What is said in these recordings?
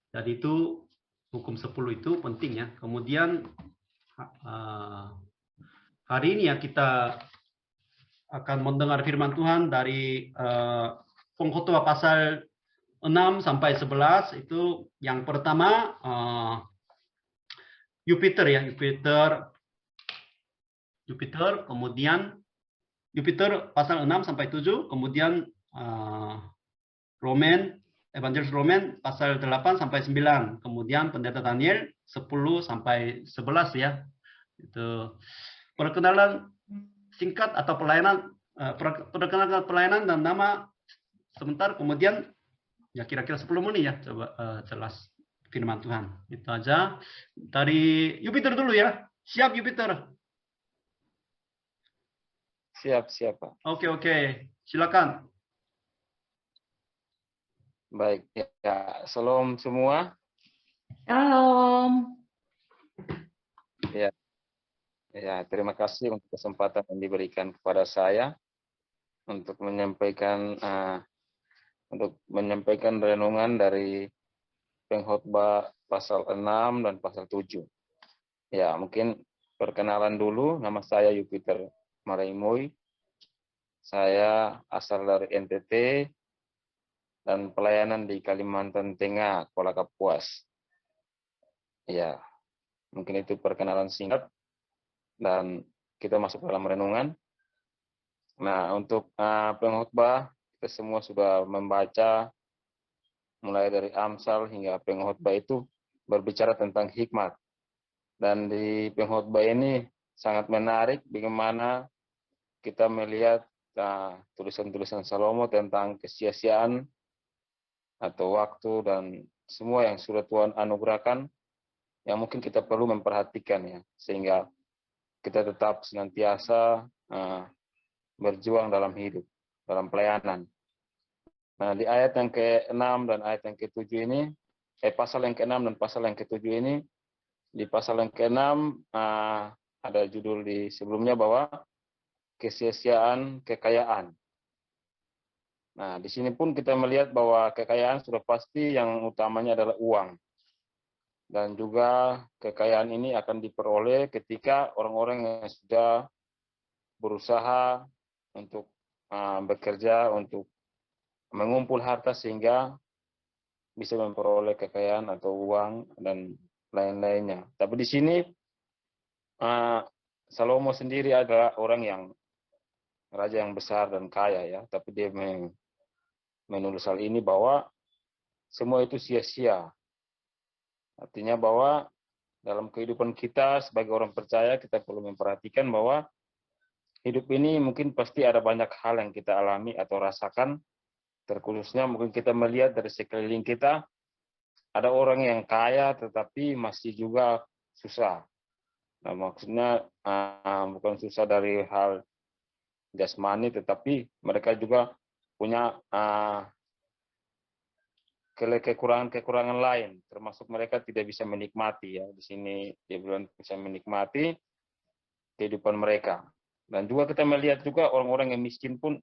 Jadi itu hukum 10 itu penting ya. Kemudian hari ini ya kita akan mendengar firman Tuhan dari Pengkhotbah pasal 6 sampai 11 itu yang pertama Jupiter ya, Jupiter, kemudian Jupiter pasal 6 sampai 7, kemudian Roman, Evangelis Roman pasal 8 sampai 9, kemudian Pendeta Daniel 10 sampai 11 ya. Itu perkenalan singkat atau pelayanan, perkenalan pelayanan dan nama sebentar, kemudian ya kira-kira 10 menit ya, coba jelas firman Tuhan. Itu aja. Dari Jupiter dulu ya. Siap Jupiter. Siap, Pak. Oke. Silakan. Baik, ya. Shalom semua. Shalom. Ya, terima kasih untuk kesempatan yang diberikan kepada saya untuk menyampaikan renungan dari Pengkhotbah pasal 6 dan pasal 7. Ya, mungkin perkenalan dulu, nama saya Jupiter Maraimoy. Saya asal dari NTT dan pelayanan di Kalimantan Tengah, Kuala Kapuas. Ya, mungkin itu perkenalan singkat dan kita masuk dalam renungan. Nah, untuk pengkhotbah kita semua sudah membaca mulai dari Amsal hingga pengkhotbah itu berbicara tentang hikmat. Dan di pengkhotbah ini sangat menarik bagaimana kita melihat tulisan-tulisan Salomo tentang kesia-siaan atau waktu dan semua yang sudah Tuhan anugerahkan yang mungkin kita perlu memperhatikan ya, sehingga kita tetap senantiasa berjuang dalam hidup, dalam pelayanan. Nah, di ayat yang ke-6 dan ayat yang ke-7 ini, pasal yang ke-6 dan pasal yang ke-7 ini, di pasal yang ke-6 ada judul di sebelumnya bahwa kesia-siaan kekayaan. Nah, di sini pun kita melihat bahwa kekayaan sudah pasti yang utamanya adalah uang. Dan juga kekayaan ini akan diperoleh ketika orang-orang yang sudah berusaha untuk bekerja, untuk mengumpul harta sehingga bisa memperoleh kekayaan atau uang dan lain-lainnya. Tapi di sini Salomo sendiri adalah orang yang raja yang besar dan kaya ya, tapi dia menulis hal ini bahwa semua itu sia-sia. Artinya bahwa dalam kehidupan kita sebagai orang percaya kita perlu memperhatikan bahwa hidup ini mungkin pasti ada banyak hal yang kita alami atau rasakan, terkhususnya mungkin kita melihat dari sekeliling kita ada orang yang kaya tetapi masih juga susah. Nah, maksudnya bukan susah dari hal jasmani, tetapi mereka juga punya kekurangan lain, termasuk mereka tidak bisa menikmati ya. Di sini dia belum bisa menikmati kehidupan mereka. Dan juga kita melihat juga orang-orang yang miskin pun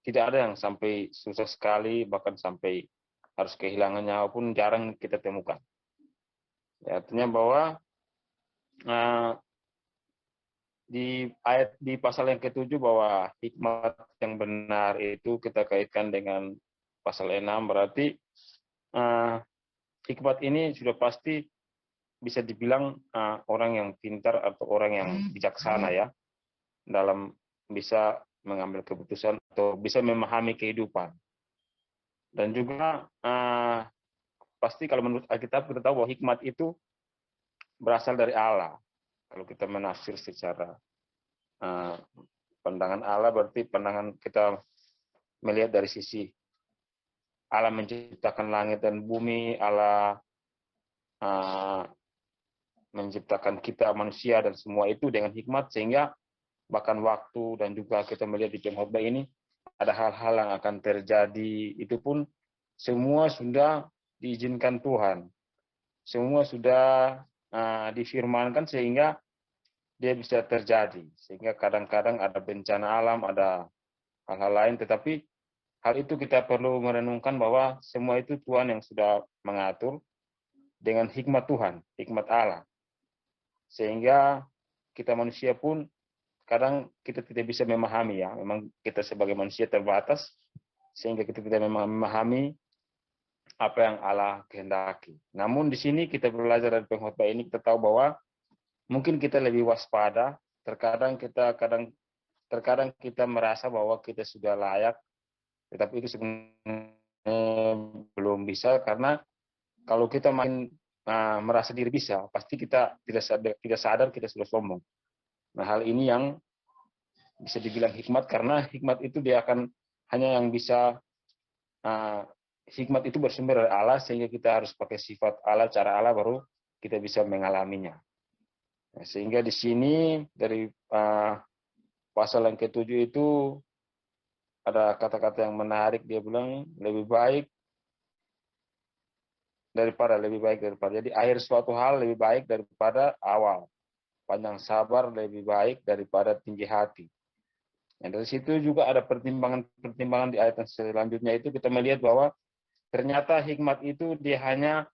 tidak ada yang sampai susah sekali, bahkan sampai harus kehilangan nyawa pun jarang kita temukan. Ya, artinya bahwa di pasal yang ke-7 bahwa hikmat yang benar itu kita kaitkan dengan pasal 6, berarti hikmat ini sudah pasti bisa dibilang orang yang pintar atau orang yang bijaksana ya, dalam bisa mengambil keputusan atau bisa memahami kehidupan. Dan juga pasti kalau menurut Alkitab kita tahu bahwa hikmat itu berasal dari Allah. Kalau kita menafsir secara pandangan Allah, berarti pandangan kita melihat dari sisi Allah menciptakan langit dan bumi, Allah menciptakan kita manusia dan semua itu dengan hikmat, sehingga bahkan waktu dan juga kita melihat di pengkhotbah ini ada hal-hal yang akan terjadi, itu pun semua sudah diizinkan Tuhan, semua sudah difirmankan sehingga dia bisa terjadi. Sehingga kadang-kadang ada bencana alam, ada hal-hal lain, tetapi hal itu kita perlu merenungkan bahwa semua itu Tuhan yang sudah mengatur, dengan hikmat Tuhan, hikmat Allah. Sehingga kita manusia pun kadang kita tidak bisa memahami ya. Memang kita sebagai manusia terbatas, sehingga kita tidak memahami apa yang Allah kehendaki. Namun di sini kita belajar dari pengkhotbah ini, kita tahu bahwa mungkin kita lebih waspada. Terkadang kita merasa bahwa kita sudah layak, tetapi itu sebenarnya belum bisa, karena kalau kita main merasa diri bisa, pasti kita tidak sadar kita sudah sombong. Nah, hal ini yang bisa dibilang hikmat, karena hikmat itu dia akan hanya yang bisa hikmat itu bersumber dari Allah, sehingga kita harus pakai sifat Allah, cara Allah, baru kita bisa mengalaminya. Nah, sehingga di sini dari pasal yang ke-7 itu ada kata-kata yang menarik. Dia bilang lebih baik daripada. Jadi akhir suatu hal lebih baik daripada awal. Panjang sabar lebih baik daripada tinggi hati. Nah, dari situ juga ada pertimbangan di ayat yang selanjutnya itu kita melihat bahwa ternyata hikmat itu dia hanya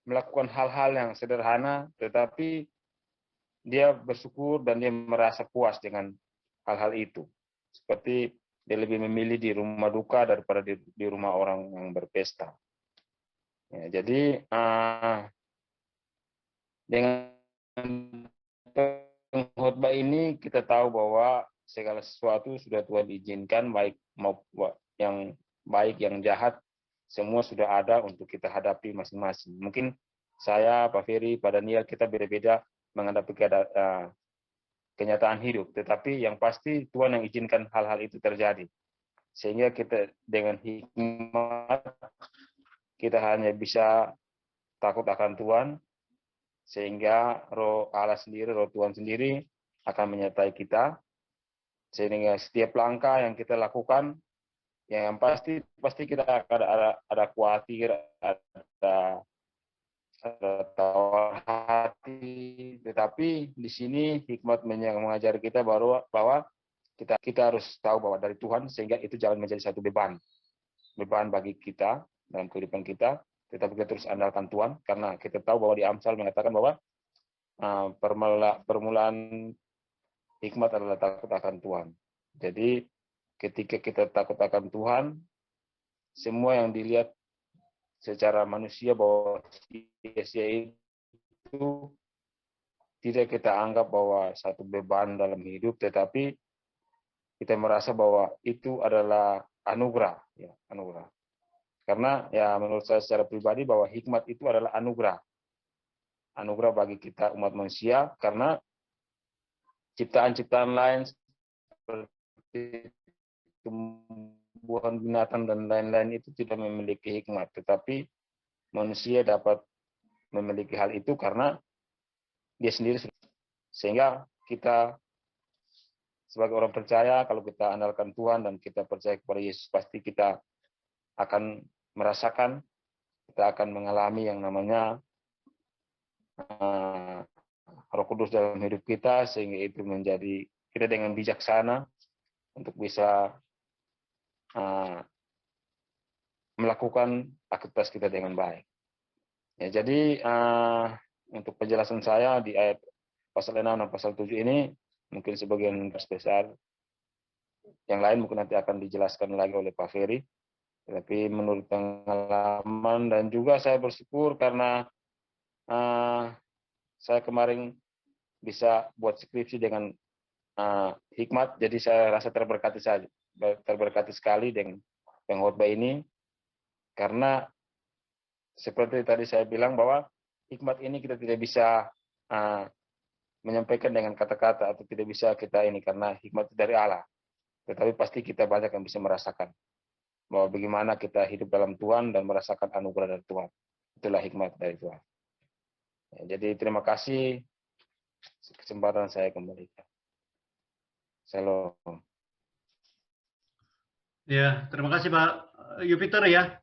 melakukan hal-hal yang sederhana, tetapi dia bersyukur dan dia merasa puas dengan hal-hal itu. Seperti dia lebih memilih di rumah duka daripada di rumah orang yang berpesta. Ya, jadi dengan pengkhotbah ini kita tahu bahwa segala sesuatu sudah Tuhan izinkan, baik yang baik yang jahat, semua sudah ada untuk kita hadapi masing-masing. Mungkin saya, Pak Ferry, Pak Daniel, kita beda-beda menghadapi kenyataan hidup, tetapi yang pasti Tuhan yang izinkan hal-hal itu terjadi, sehingga kita dengan hikmat kita hanya bisa takut akan Tuhan, sehingga roh Allah sendiri, roh Tuhan sendiri akan menyertai kita, sehingga setiap langkah yang kita lakukan, yang pasti kita akan ada khawatir, ada tawar hati, tetapi di sini hikmat mengajar kita bahwa kita harus tahu bahwa dari Tuhan, sehingga itu jangan menjadi satu beban bagi kita dalam kehidupan kita, tetapi kita terus andalkan Tuhan, karena kita tahu bahwa di Amsal mengatakan bahwa permulaan hikmat adalah takut akan Tuhan. Jadi ketika kita takut akan Tuhan, semua yang dilihat secara manusia bahwa sia-sia itu tidak kita anggap bahwa satu beban dalam hidup, tetapi kita merasa bahwa itu adalah anugerah, ya, anugerah. Karena ya menurut saya secara pribadi bahwa hikmat itu adalah anugerah bagi kita umat manusia, karena ciptaan-ciptaan lain seperti tumbuhan, binatang dan lain-lain itu tidak memiliki hikmat, tetapi manusia dapat memiliki hal itu karena dia sendiri. Sehingga kita sebagai orang percaya, kalau kita andalkan Tuhan dan kita percaya kepada Yesus, pasti kita akan merasakan, kita akan mengalami yang namanya Roh Kudus dalam hidup kita, sehingga itu menjadi kita dengan bijaksana untuk bisa melakukan aktivitas kita dengan baik. Ya, jadi untuk penjelasan saya di ayat pasal 6 dan pasal 7 ini mungkin sebagian besar, yang lain mungkin nanti akan dijelaskan lagi oleh Pak Ferry. Tapi menurut pengalaman, dan juga saya bersyukur karena saya kemarin bisa buat skripsi dengan hikmat, jadi saya rasa terberkati sekali dengan pengkhotbah ini, karena seperti tadi saya bilang bahwa hikmat ini kita tidak bisa menyampaikan dengan kata-kata, atau tidak bisa kita ini, karena hikmat dari Allah, tetapi pasti kita banyak yang bisa merasakan bahwa bagaimana kita hidup dalam Tuhan dan merasakan anugerah dari Tuhan. Itulah hikmat dari Tuhan. Ya, jadi terima kasih kesempatan saya kembalikan. Shalom. Ya, terima kasih Pak Yupiter ya.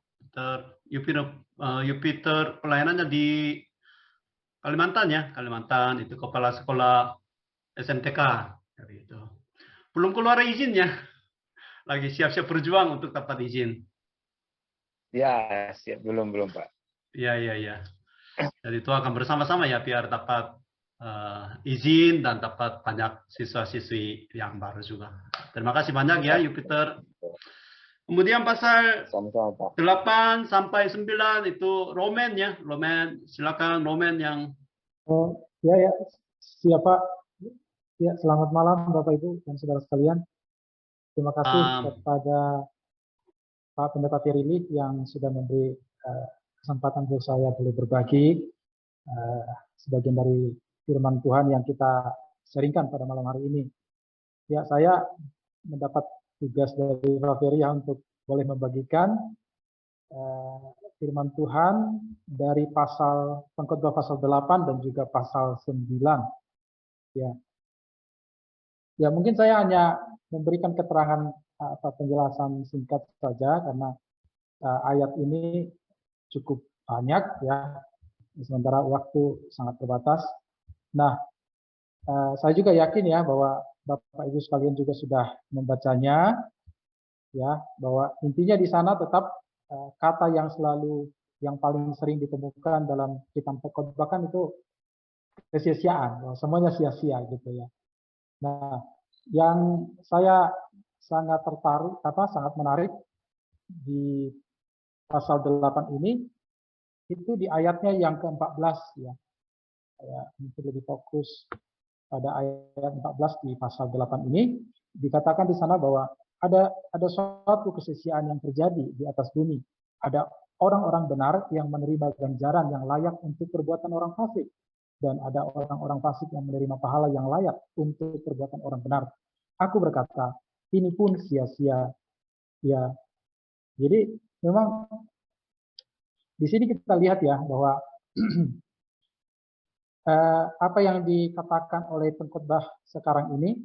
Yupiter pelayanannya di Kalimantan ya, Kalimantan, itu kepala sekolah SMTK dari itu. Belum keluar izinnya. Lagi siap-siap berjuang untuk dapat izin. Ya, siap, belum Pak. Ya, ya, ya. Jadi itu akan bersama-sama ya biar dapat izin dan dapat banyak siswa-siswi yang baru juga. Terima kasih banyak ya Jupiter. Kemudian pasal Sama-sama Pak. 8 sampai 9 itu Roman ya. Roman, silakan Roman yang Oh, ya, siapa? Ya, selamat malam Bapak Ibu dan saudara sekalian. Terima kasih kepada Pak Pendeta Pirilih yang sudah memberi kesempatan untuk saya boleh berbagi sebagian dari firman Tuhan yang kita sharingkan pada malam hari ini. Ya, saya mendapat tugas dari Pak Ferry untuk boleh membagikan firman Tuhan dari pasal Pengkhotbah pasal 8 dan juga pasal 9. Ya, mungkin saya hanya memberikan keterangan atau penjelasan singkat saja karena ayat ini cukup banyak ya, sementara waktu sangat terbatas. Nah, saya juga yakin ya bahwa Bapak Ibu sekalian juga sudah membacanya, ya, bahwa intinya di sana tetap kata yang paling sering ditemukan dalam kitab Pengkhotbah kan itu kesia-siaan, semuanya sia-sia gitu ya. Nah, yang saya sangat tertarik, sangat menarik di pasal 8 ini, itu di ayatnya yang ke-14 ya. Saya mungkin lebih fokus pada ayat 14 di pasal 8 ini, dikatakan di sana bahwa ada suatu kesia-siaan yang terjadi di atas bumi. Ada orang-orang benar yang menerima ganjaran yang layak untuk perbuatan orang fasik. Dan ada orang-orang fasik yang menerima pahala yang layak untuk perbuatan orang benar. Aku berkata, ini pun sia-sia. Ya, jadi memang di sini kita lihat ya bahwa apa yang dikatakan oleh pengkhotbah sekarang ini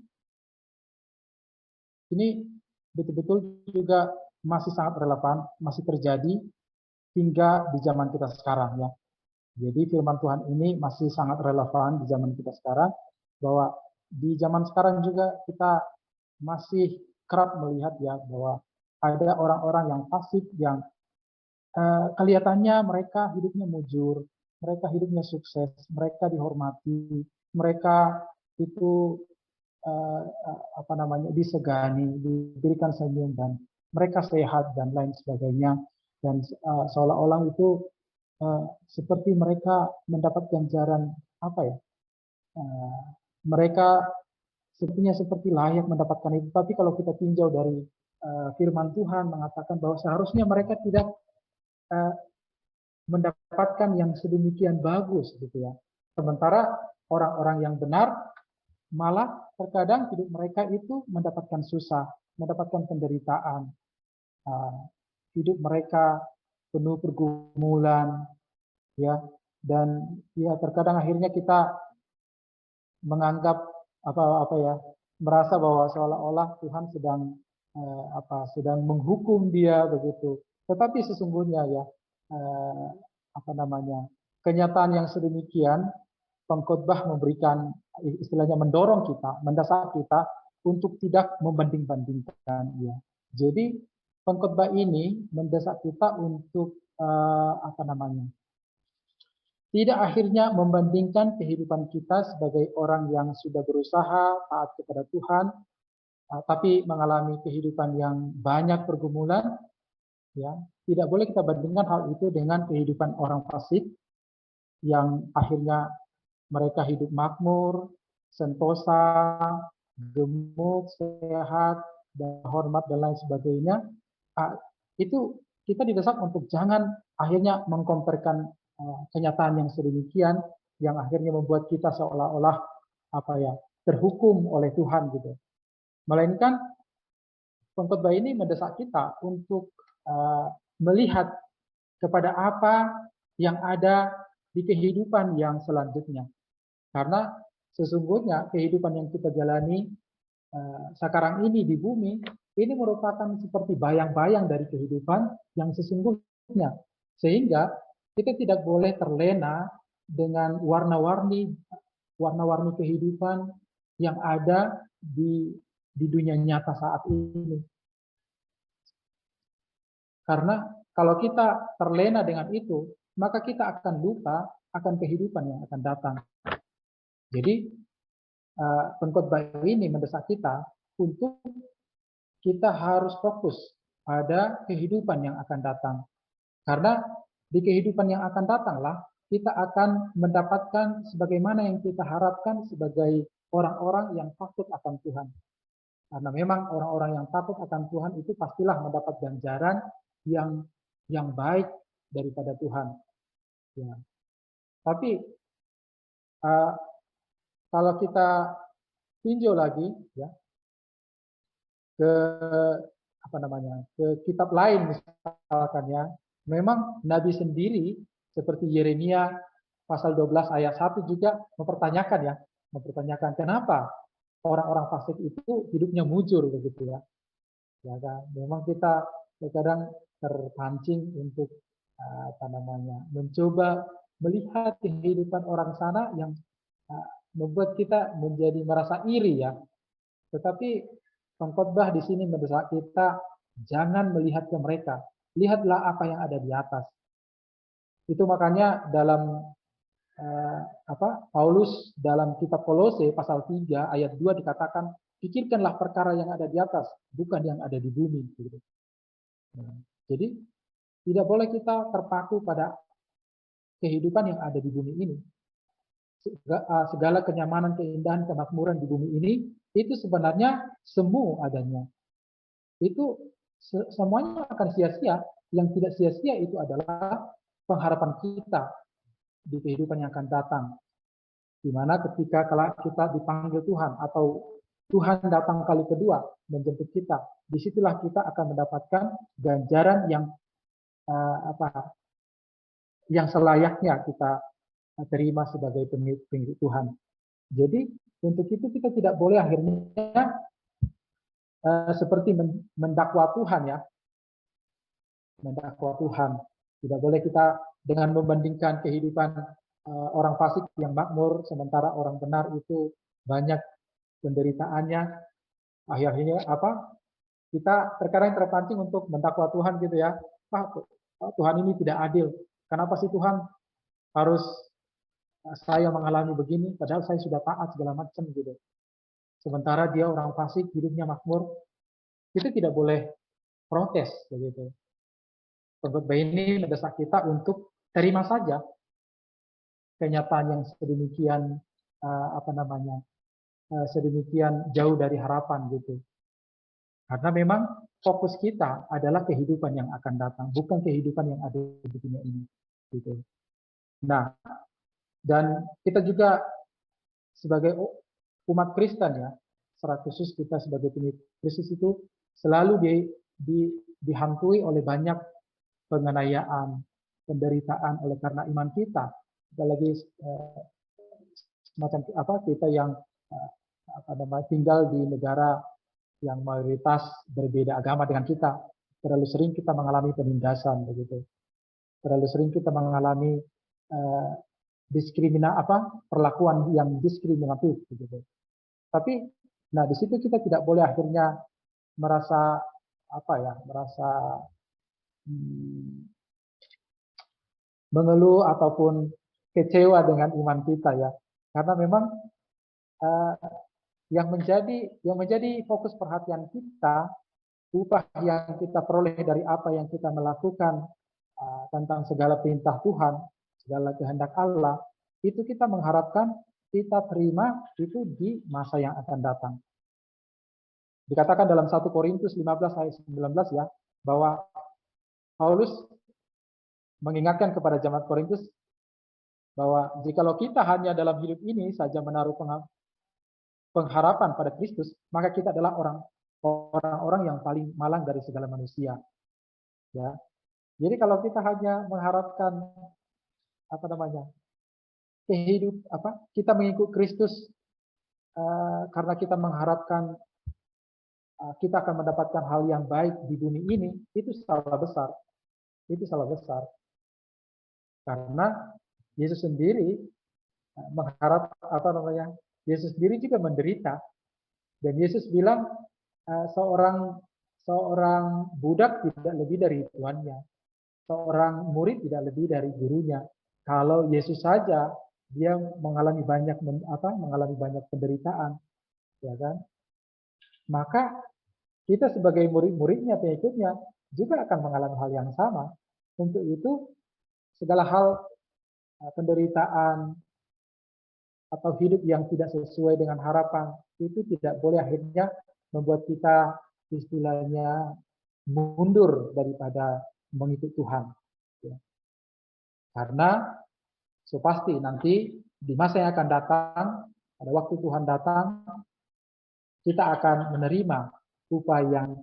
betul-betul juga masih sangat relevan, masih terjadi hingga di zaman kita sekarang ya. Jadi firman Tuhan ini masih sangat relevan di zaman kita sekarang, bahwa di zaman sekarang juga kita masih kerap melihat ya bahwa ada orang-orang yang fasik yang kelihatannya mereka hidupnya mujur, mereka hidupnya sukses, mereka dihormati, mereka itu disegani, diberikan senyum dan mereka sehat dan lain sebagainya, dan seolah-olah itu seperti mereka mendapat ganjaran mereka sepertinya seperti layak mendapatkan itu. Tapi kalau kita tinjau dari firman Tuhan mengatakan bahwa seharusnya mereka tidak mendapatkan yang sedemikian bagus gitu ya. Sementara orang-orang yang benar malah terkadang hidup mereka itu mendapatkan susah, mendapatkan penderitaan, hidup mereka penuh pergumulan, ya, dan ya terkadang akhirnya kita menganggap merasa bahwa seolah-olah Tuhan sedang menghukum dia begitu. Tetapi sesungguhnya ya kenyataan yang sedemikian, pengkhotbah memberikan istilahnya mendorong kita, mendesak kita untuk tidak membanding-bandingkan ya. Jadi pengkhotbah ini mendesak kita untuk tidak akhirnya membandingkan kehidupan kita sebagai orang yang sudah berusaha taat kepada Tuhan, tapi mengalami kehidupan yang banyak pergumulan, ya. Tidak boleh kita bandingkan hal itu dengan kehidupan orang fasik yang akhirnya mereka hidup makmur, sentosa, gemuk, sehat, dan hormat dan lain sebagainya. Itu kita didesak untuk jangan akhirnya mengkomparkan kenyataan yang sedemikian yang akhirnya membuat kita seolah-olah terhukum oleh Tuhan gitu. Melainkan pengkhotbah ini mendesak kita untuk melihat kepada apa yang ada di kehidupan yang selanjutnya. Karena sesungguhnya kehidupan yang kita jalani sekarang ini di bumi ini merupakan seperti bayang-bayang dari kehidupan yang sesungguhnya. Sehingga kita tidak boleh terlena dengan warna-warni kehidupan yang ada di dunia nyata saat ini. Karena kalau kita terlena dengan itu, maka kita akan lupa akan kehidupan yang akan datang. Jadi pengkhotbah ini mendesak kita untuk kita harus fokus pada kehidupan yang akan datang. Karena di kehidupan yang akan datanglah kita akan mendapatkan sebagaimana yang kita harapkan sebagai orang-orang yang takut akan Tuhan. Karena memang orang-orang yang takut akan Tuhan itu pastilah mendapat ganjaran yang baik daripada Tuhan. Ya. Tapi kalau kita tinjau lagi ya ke ke kitab lain misalkan ya, memang Nabi sendiri seperti Yeremia pasal 12 ayat 1 juga mempertanyakan kenapa orang-orang fasik itu hidupnya mujur begitu ya. Ya kan? Memang kita kadang terpancing untuk mencoba melihat kehidupan orang sana yang membuat kita menjadi merasa iri ya. Tetapi pengkhotbah di sini mendesak kita jangan melihat ke mereka, lihatlah apa yang ada di atas. Itu makanya dalam Paulus dalam kitab Kolose pasal 3 ayat 2 dikatakan, pikirkanlah perkara yang ada di atas, bukan yang ada di bumi. Nah, jadi tidak boleh kita terpaku pada kehidupan yang ada di bumi ini. Segala kenyamanan, keindahan, kemakmuran di bumi ini itu sebenarnya semu adanya. Itu semuanya akan sia-sia. Yang tidak sia-sia itu adalah pengharapan kita di kehidupan yang akan datang. Di mana ketika kita dipanggil Tuhan atau Tuhan datang kali kedua menjemput kita, disitulah kita akan mendapatkan ganjaran yang selayaknya kita terima sebagai pengikut Tuhan. Jadi untuk itu kita tidak boleh akhirnya seperti mendakwa Tuhan ya, mendakwa Tuhan. Tidak boleh kita dengan membandingkan kehidupan orang fasik yang makmur, sementara orang benar itu banyak penderitaannya. Akhirnya kita terkadang terpancing untuk mendakwa Tuhan gitu ya. Tuhan ini tidak adil. Kenapa sih Tuhan harus saya mengalami begini, padahal saya sudah taat segala macam gitu. Sementara dia orang fasik, hidupnya makmur, itu tidak boleh protes begitu. Pengkhotbah ini mendesak kita untuk terima saja kenyataan yang sedemikian sedemikian jauh dari harapan gitu. Karena memang fokus kita adalah kehidupan yang akan datang, bukan kehidupan yang ada di dunia ini gitu. Nah, dan kita juga sebagai umat Kristen ya, secara khusus kita sebagai pengikut Kristus itu selalu dihantui oleh banyak penganiayaan, penderitaan oleh karena iman kita. Apalagi semacam kita yang tinggal di negara yang mayoritas berbeda agama dengan kita, terlalu sering kita mengalami penindasan begitu. Terlalu sering kita mengalami perlakuan yang diskriminatif begitu. Tapi di situ kita tidak boleh akhirnya merasa mengeluh ataupun kecewa dengan iman kita ya. Karena memang yang menjadi fokus perhatian kita, upah yang kita peroleh dari apa yang kita melakukan tentang segala perintah Tuhan, segala kehendak Allah, itu kita mengharapkan kita terima itu di masa yang akan datang. Dikatakan dalam 1 Korintus 15 ayat 19 ya, bahwa Paulus mengingatkan kepada jemaat Korintus bahwa jikalau kita hanya dalam hidup ini saja menaruh pengharapan pada Kristus, maka kita adalah orang-orang yang paling malang dari segala manusia. Ya. Jadi kalau kita hanya mengharapkan kita mengikut Kristus karena kita mengharapkan kita akan mendapatkan hal yang baik di bumi ini, itu salah besar. Itu salah besar. Karena Yesus sendiri Yesus sendiri juga menderita. Dan Yesus bilang seorang budak tidak lebih dari tuannya. seorang murid tidak lebih dari gurunya. Kalau Yesus saja dia mengalami banyak penderitaan, ya kan? Maka kita sebagai murid-muridnya, pengikutnya juga akan mengalami hal yang sama. Untuk itu segala hal penderitaan atau hidup yang tidak sesuai dengan harapan itu tidak boleh akhirnya membuat kita istilahnya mundur daripada mengikut Tuhan. Ya. Karena so pasti nanti di masa yang akan datang, pada waktu Tuhan datang, kita akan menerima upah yang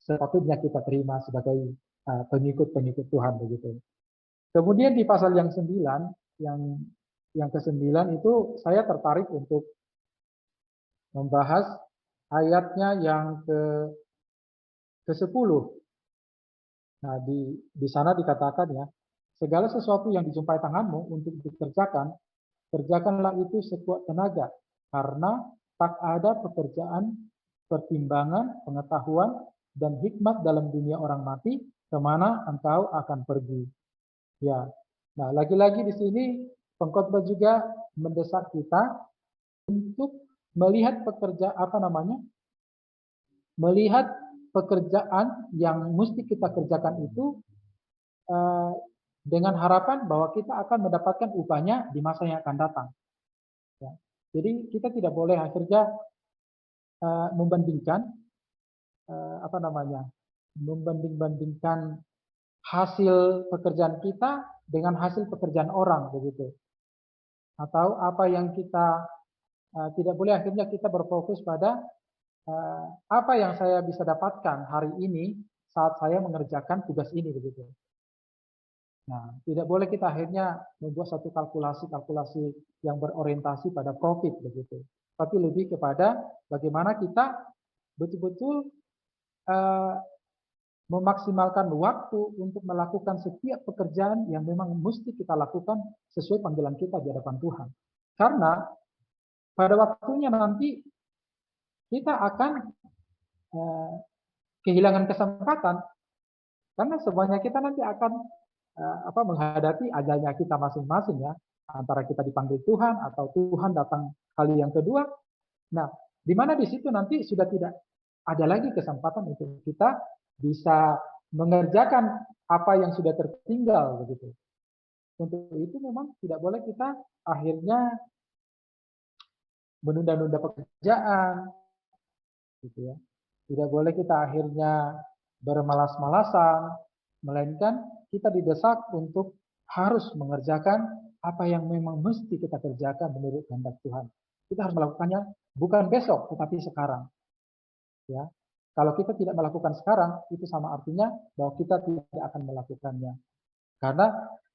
sepatutnya kita terima sebagai pengikut-pengikut Tuhan begitu. Kemudian di pasal yang 9, yang ke-9 itu saya tertarik untuk membahas ayatnya yang ke-10. Nah, di sana dikatakan ya, segala sesuatu yang dijumpai tanganmu untuk dikerjakan, kerjakanlah itu sekuat tenaga, karena tak ada pekerjaan, pertimbangan, pengetahuan, dan hikmat dalam dunia orang mati, kemana engkau akan pergi. Ya, nah lagi-lagi di sini pengkhotbah juga mendesak kita untuk melihat melihat pekerjaan yang mesti kita kerjakan itu dengan harapan bahwa kita akan mendapatkan upahnya di masa yang akan datang. Ya. Jadi kita tidak boleh akhirnya membandingkan membanding-bandingkan hasil pekerjaan kita dengan hasil pekerjaan orang begitu. Atau apa yang kita tidak boleh akhirnya kita berfokus pada apa yang saya bisa dapatkan hari ini saat saya mengerjakan tugas ini begitu. Nah, tidak boleh kita akhirnya membuat satu kalkulasi yang berorientasi pada profit begitu. Tapi lebih kepada bagaimana kita betul-betul memaksimalkan waktu untuk melakukan setiap pekerjaan yang memang mesti kita lakukan sesuai panggilan kita di hadapan Tuhan. Karena pada waktunya nanti kita akan kehilangan kesempatan, karena semuanya kita nanti akan menghadapi ajalnya kita masing-masing ya, antara kita dipanggil Tuhan atau Tuhan datang kali yang kedua. Nah, di mana di situ nanti sudah tidak ada lagi kesempatan untuk kita bisa mengerjakan apa yang sudah tertinggal begitu. Untuk itu memang tidak boleh kita akhirnya menunda-nunda pekerjaan, gitu ya. Tidak boleh kita akhirnya bermalas-malasan, melainkan kita didesak untuk harus mengerjakan apa yang memang mesti kita kerjakan menurut kehendak Tuhan. Kita harus melakukannya bukan besok, tetapi sekarang. Ya, kalau kita tidak melakukan sekarang, itu sama artinya bahwa kita tidak akan melakukannya. Karena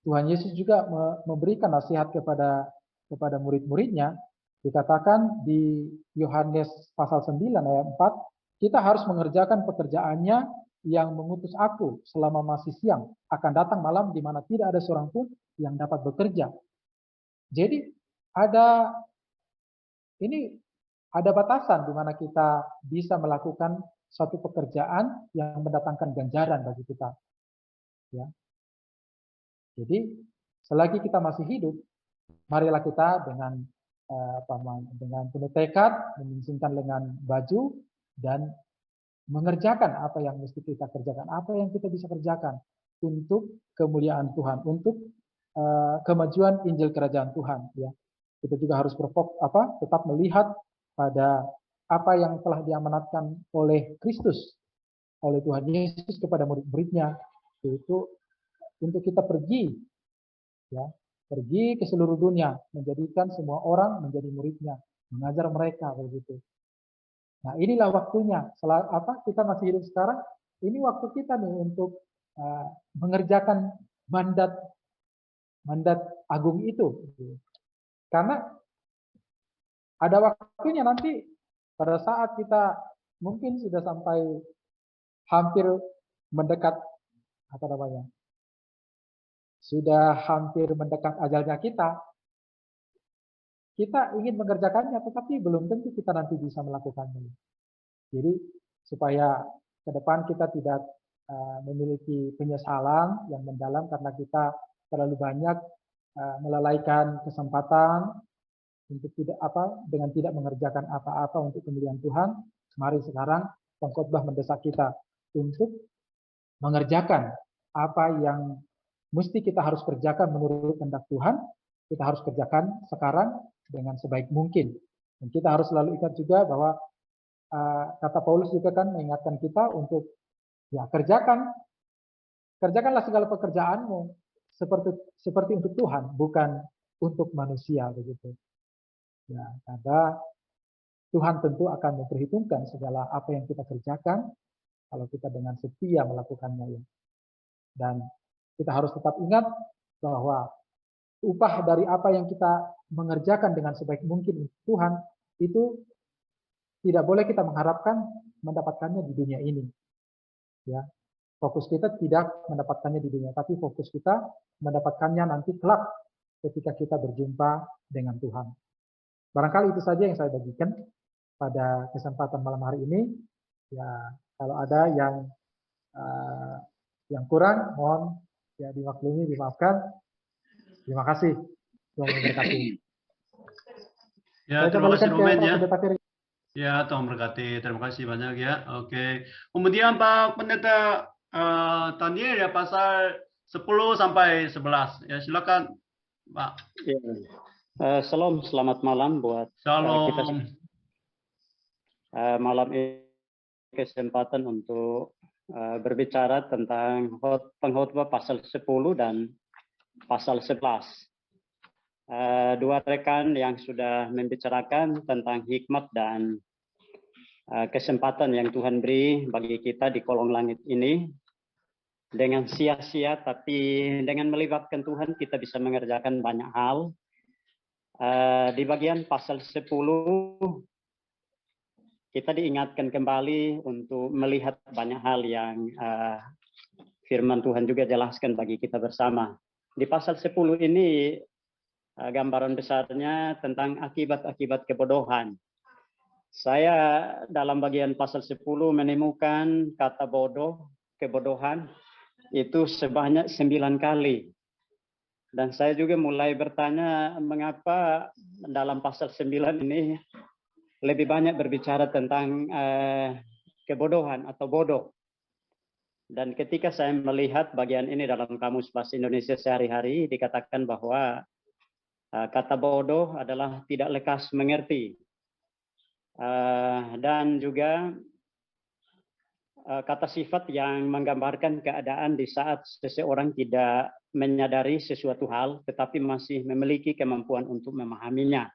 Tuhan Yesus juga memberikan nasihat kepada murid-muridnya. Dikatakan di Yohanes pasal 9 ayat 4, kita harus mengerjakan pekerjaannya yang mengutus aku selama masih siang. Akan datang malam di mana tidak ada seorang pun yang dapat bekerja. Jadi ada batasan di mana kita bisa melakukan suatu pekerjaan yang mendatangkan ganjaran bagi kita. Ya. Jadi selagi kita masih hidup, marilah kita dengan penuh tekad, menyingkirkan lengan baju, dan mengerjakan apa yang mesti kita kerjakan, apa yang kita bisa kerjakan untuk kemuliaan Tuhan, untuk kemajuan Injil Kerajaan Tuhan. Ya, kita juga harus tetap melihat pada apa yang telah diamanatkan oleh Kristus, oleh Tuhan Yesus kepada murid-muridnya, yaitu untuk kita pergi, ya, pergi ke seluruh dunia, menjadikan semua orang menjadi muridnya, mengajar mereka begitu. Nah, inilah waktunya. Kita masih hidup sekarang, ini waktu kita nih untuk mengerjakan mandat agung itu. Karena ada waktunya nanti pada saat kita mungkin sudah sampai hampir mendekat sudah hampir mendekat ajalnya kita ingin mengerjakannya, tetapi belum tentu kita nanti bisa melakukannya. Jadi supaya ke depan kita tidak memiliki penyesalan yang mendalam karena kita terlalu banyak melalaikan kesempatan untuk dengan tidak mengerjakan apa-apa untuk kemuliaan Tuhan. Mari sekarang pengkhotbah mendesak kita untuk mengerjakan apa yang mesti kita harus kerjakan menurut kehendak Tuhan. Kita harus kerjakan sekarang dengan sebaik mungkin. Dan kita harus selalu ingat juga bahwa kata Paulus juga kan mengingatkan kita untuk ya kerjakanlah segala pekerjaanmu seperti untuk Tuhan, bukan untuk manusia begitu. Ya, karena Tuhan tentu akan memperhitungkan segala apa yang kita kerjakan kalau kita dengan setia melakukannya ya. Dan kita harus tetap ingat bahwa upah dari apa yang kita mengerjakan dengan sebaik mungkin untuk Tuhan itu tidak boleh kita mengharapkan mendapatkannya di dunia ini. Ya, fokus kita tidak mendapatkannya di dunia, tapi fokus kita mendapatkannya nanti kelak ketika kita berjumpa dengan Tuhan. Barangkali itu saja yang saya bagikan pada kesempatan malam hari ini. Ya, kalau ada yang kurang, mohon ya dimaklumi, dimaafkan. Terima kasih. Tuhan memberkati. Ya, terima kasih Ruben ya. Ya, Tuhan berkati. Terima kasih banyak ya. Oke. Kemudian Pak Pendeta Daniel ya pasal 10 sampai 11. Ya, silakan Pak. Ya. Shalom, selamat malam buat Shalom. kita. Malam ini kesempatan untuk berbicara tentang pengkhotbah pasal 10 dan pasal 11. Dua rekan yang sudah membicarakan tentang hikmat dan kesempatan yang Tuhan beri bagi kita di kolong langit ini. Dengan sia-sia, tapi dengan melibatkan Tuhan kita bisa mengerjakan banyak hal. Di bagian pasal 10, kita diingatkan kembali untuk melihat banyak hal yang firman Tuhan juga jelaskan bagi kita bersama. Di pasal 10 ini, gambaran besarnya tentang akibat-akibat kebodohan. Saya dalam bagian pasal 10 menemukan kata bodoh, kebodohan, itu sebanyak 9 kali. Dan saya juga mulai bertanya mengapa dalam pasal 9 ini lebih banyak berbicara tentang kebodohan atau bodoh. Dan ketika saya melihat bagian ini dalam Kamus Bahasa Indonesia sehari-hari, dikatakan bahwa kata bodoh adalah tidak lekas mengerti. Dan juga kata sifat yang menggambarkan keadaan di saat seseorang tidak menyadari sesuatu hal, tetapi masih memiliki kemampuan untuk memahaminya.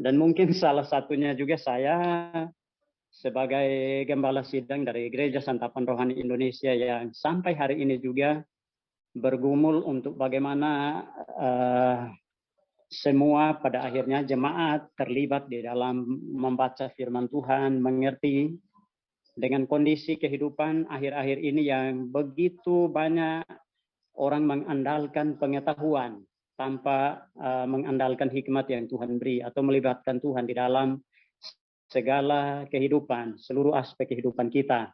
Dan mungkin salah satunya juga saya sebagai gembala sidang dari Gereja Santapan Rohani Indonesia yang sampai hari ini juga bergumul untuk bagaimana semua pada akhirnya jemaat terlibat di dalam membaca firman Tuhan, mengerti dengan kondisi kehidupan akhir-akhir ini yang begitu banyak orang mengandalkan pengetahuan tanpa mengandalkan hikmat yang Tuhan beri atau melibatkan Tuhan di dalam segala kehidupan, seluruh aspek kehidupan kita.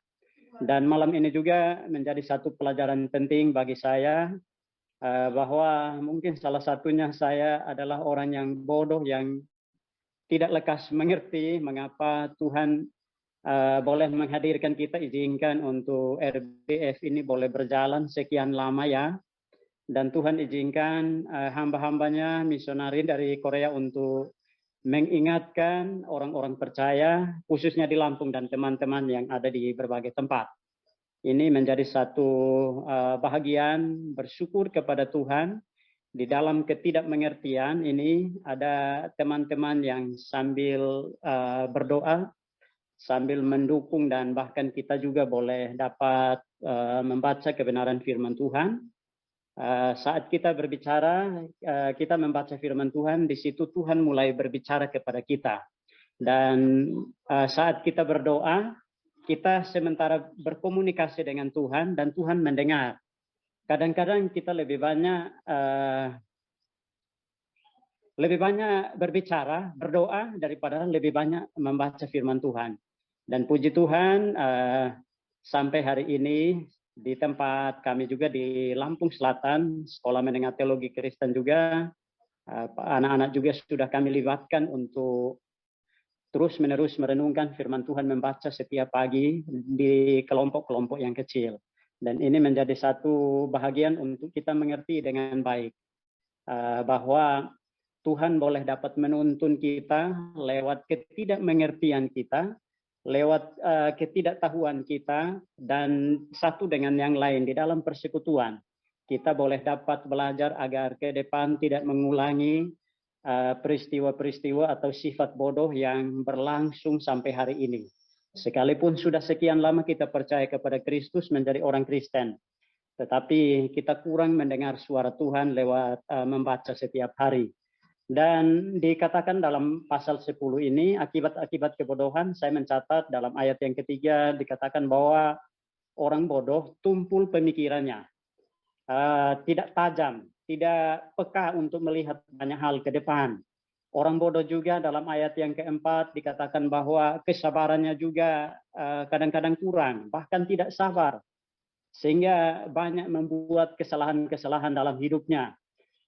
Dan malam ini juga menjadi satu pelajaran penting bagi saya bahwa mungkin salah satunya saya adalah orang yang bodoh yang tidak lekas mengerti mengapa Tuhan boleh menghadirkan kita, izinkan untuk RBF ini boleh berjalan sekian lama ya. Dan Tuhan izinkan hamba-hambanya misionari dari Korea untuk mengingatkan orang-orang percaya, khususnya di Lampung dan teman-teman yang ada di berbagai tempat. Ini menjadi satu bahagian bersyukur kepada Tuhan. Di dalam ketidakmengertian ini ada teman-teman yang sambil berdoa, sambil mendukung, dan bahkan kita juga boleh dapat membaca kebenaran firman Tuhan. Saat kita berbicara, kita membaca firman Tuhan, di situ Tuhan mulai berbicara kepada kita. Dan saat kita berdoa, kita sementara berkomunikasi dengan Tuhan dan Tuhan mendengar. Kadang-kadang kita lebih banyak berbicara, berdoa daripada lebih banyak membaca firman Tuhan. Dan puji Tuhan, sampai hari ini di tempat kami juga di Lampung Selatan, Sekolah Menengah Teologi Kristen juga, anak-anak juga sudah kami libatkan untuk terus-menerus merenungkan firman Tuhan, membaca setiap pagi di kelompok-kelompok yang kecil. Dan ini menjadi satu bahagian untuk kita mengerti dengan baik bahwa Tuhan boleh dapat menuntun kita lewat ketidakmengertian kita, lewat ketidaktahuan kita, dan satu dengan yang lain di dalam persekutuan. Kita boleh dapat belajar agar ke depan tidak mengulangi peristiwa-peristiwa atau sifat bodoh yang berlangsung sampai hari ini. Sekalipun sudah sekian lama kita percaya kepada Kristus menjadi orang Kristen, tetapi kita kurang mendengar suara Tuhan lewat membaca setiap hari. Dan dikatakan dalam pasal 10 ini, akibat-akibat kebodohan, saya mencatat dalam ayat yang ketiga, dikatakan bahwa orang bodoh tumpul pemikirannya, tidak tajam, tidak peka untuk melihat banyak hal ke depan. Orang bodoh juga dalam ayat yang keempat dikatakan bahwa kesabarannya juga kadang-kadang kurang, bahkan tidak sabar, sehingga banyak membuat kesalahan-kesalahan dalam hidupnya.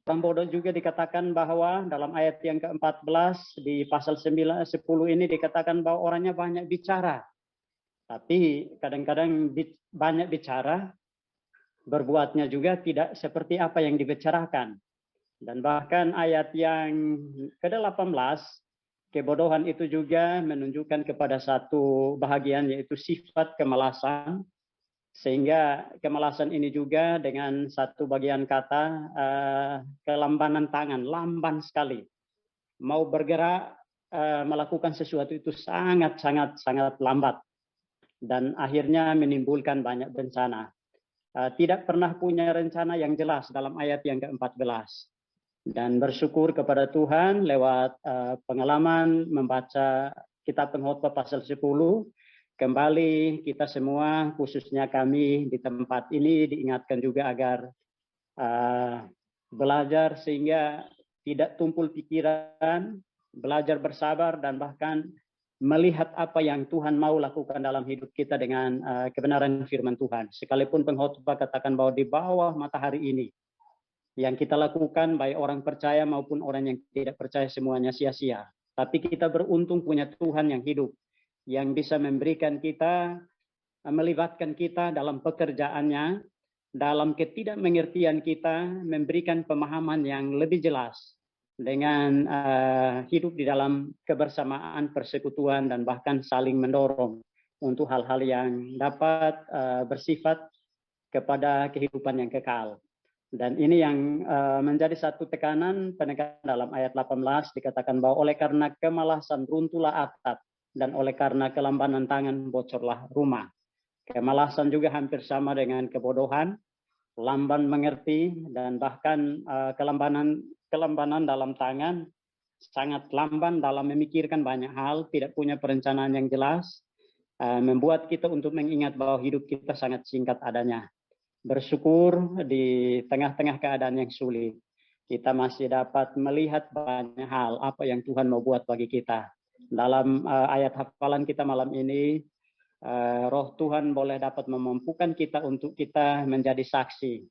Orang bodoh juga dikatakan bahwa dalam ayat yang ke-14 di pasal 10 ini dikatakan bahwa orangnya banyak bicara. Tapi kadang-kadang banyak bicara, berbuatnya juga tidak seperti apa yang dibicarakan. Dan bahkan ayat yang ke-18, kebodohan itu juga menunjukkan kepada satu bahagian yaitu sifat kemalasan. Sehingga kemalasan ini juga dengan satu bagian kata kelambanan tangan, lamban sekali. Mau bergerak, melakukan sesuatu itu sangat lambat. Dan akhirnya menimbulkan banyak bencana. Tidak pernah punya rencana yang jelas dalam ayat yang ke-14. Dan bersyukur kepada Tuhan lewat pengalaman membaca kitab Pengkhotbah pasal 10, kembali kita semua, khususnya kami di tempat ini, diingatkan juga agar belajar sehingga tidak tumpul pikiran, belajar bersabar, dan bahkan melihat apa yang Tuhan mau lakukan dalam hidup kita dengan kebenaran firman Tuhan. Sekalipun pengkhotbah katakan bahwa di bawah matahari ini, yang kita lakukan baik orang percaya maupun orang yang tidak percaya semuanya sia-sia. Tapi kita beruntung punya Tuhan yang hidup, yang bisa memberikan kita, melibatkan kita dalam pekerjaannya, dalam ketidakmengertian kita, memberikan pemahaman yang lebih jelas dengan hidup di dalam kebersamaan, persekutuan, dan bahkan saling mendorong untuk hal-hal yang dapat bersifat kepada kehidupan yang kekal. Dan ini yang menjadi satu penekanan dalam ayat 18, dikatakan bahwa oleh karena kemalasan runtuhlah atap, dan oleh karena kelambanan tangan bocorlah rumah. Kemalasan juga hampir sama dengan kebodohan, lamban mengerti, dan bahkan kelambanan dalam tangan, sangat lamban dalam memikirkan banyak hal, tidak punya perencanaan yang jelas, membuat kita untuk mengingat bahwa hidup kita sangat singkat adanya. Bersyukur di tengah-tengah keadaan yang sulit, kita masih dapat melihat banyak hal apa yang Tuhan mau buat bagi kita. Dalam ayat hafalan kita malam ini, Roh Tuhan boleh dapat memampukan kita untuk kita menjadi saksi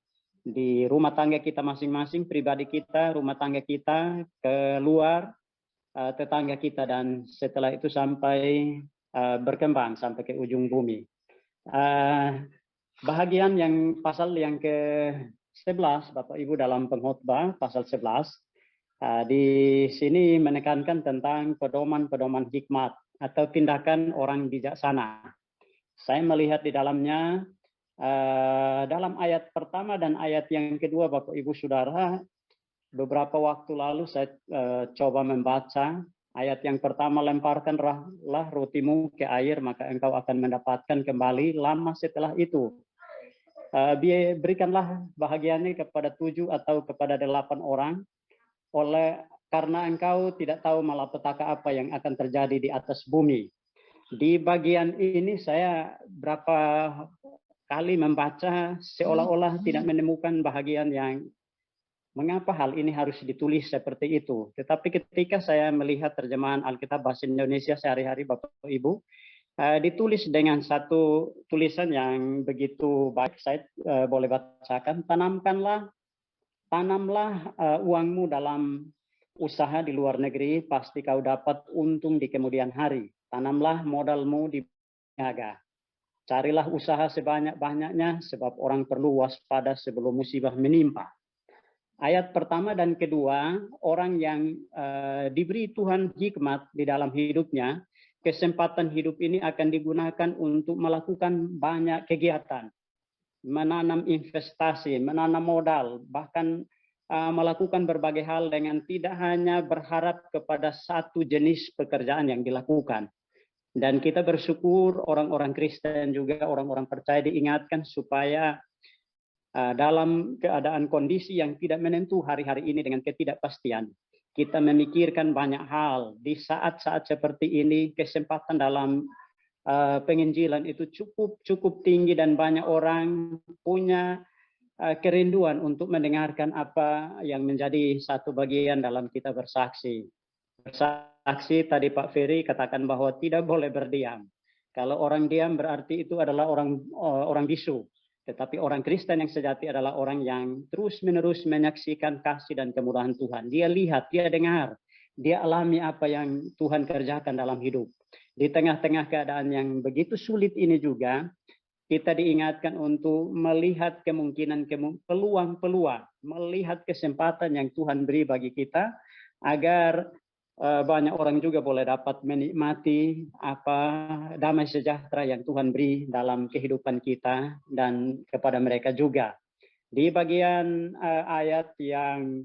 di rumah tangga kita masing-masing, pribadi kita, rumah tangga kita, keluar, tetangga kita, dan setelah itu sampai berkembang sampai ke ujung bumi. Bahagian yang pasal yang ke-11, Bapak Ibu, dalam Pengkhotbah pasal 11, di sini menekankan tentang pedoman-pedoman hikmat atau tindakan orang bijaksana. Saya melihat di dalamnya, dalam ayat pertama dan ayat yang kedua, Bapak Ibu Saudara, beberapa waktu lalu saya coba membaca ayat yang pertama, lemparkanlah rotimu ke air, maka engkau akan mendapatkan kembali lama setelah itu. Berikanlah bahagiannya kepada 7 atau kepada 8 orang, karena engkau tidak tahu malapetaka apa yang akan terjadi di atas bumi. Di bagian ini saya berapa kali membaca seolah-olah tidak menemukan bahagian yang mengapa hal ini harus ditulis seperti itu. Tetapi ketika saya melihat terjemahan Alkitab bahasa Indonesia sehari-hari, Bapak Ibu, ditulis dengan satu tulisan yang begitu baik. Saya boleh bacakan. Tanamlah uangmu dalam usaha di luar negeri, pasti kau dapat untung di kemudian hari. Tanamlah modalmu di niaga. Carilah usaha sebanyak-banyaknya, sebab orang perlu waspada sebelum musibah menimpa. Ayat pertama dan kedua, orang yang diberi Tuhan hikmat di dalam hidupnya, kesempatan hidup ini akan digunakan untuk melakukan banyak kegiatan, menanam investasi, menanam modal, bahkan melakukan berbagai hal dengan tidak hanya berharap kepada satu jenis pekerjaan yang dilakukan. Dan kita bersyukur orang-orang Kristen juga, orang-orang percaya diingatkan supaya dalam keadaan kondisi yang tidak menentu hari-hari ini dengan ketidakpastian, kita memikirkan banyak hal. Di saat-saat seperti ini, kesempatan dalam penginjilan itu cukup tinggi dan banyak orang punya kerinduan untuk mendengarkan apa yang menjadi satu bagian dalam kita bersaksi. Bersaksi tadi Pak Ferry katakan bahwa tidak boleh berdiam. Kalau orang diam berarti itu adalah orang bisu. Tetapi orang Kristen yang sejati adalah orang yang terus-menerus menyaksikan kasih dan kemurahan Tuhan. Dia lihat, dia dengar, dia alami apa yang Tuhan kerjakan dalam hidup. Di tengah-tengah keadaan yang begitu sulit ini juga, kita diingatkan untuk melihat kemungkinan, peluang-peluang, melihat kesempatan yang Tuhan beri bagi kita, agar banyak orang juga boleh dapat menikmati damai sejahtera yang Tuhan beri dalam kehidupan kita dan kepada mereka juga. Di bagian ayat yang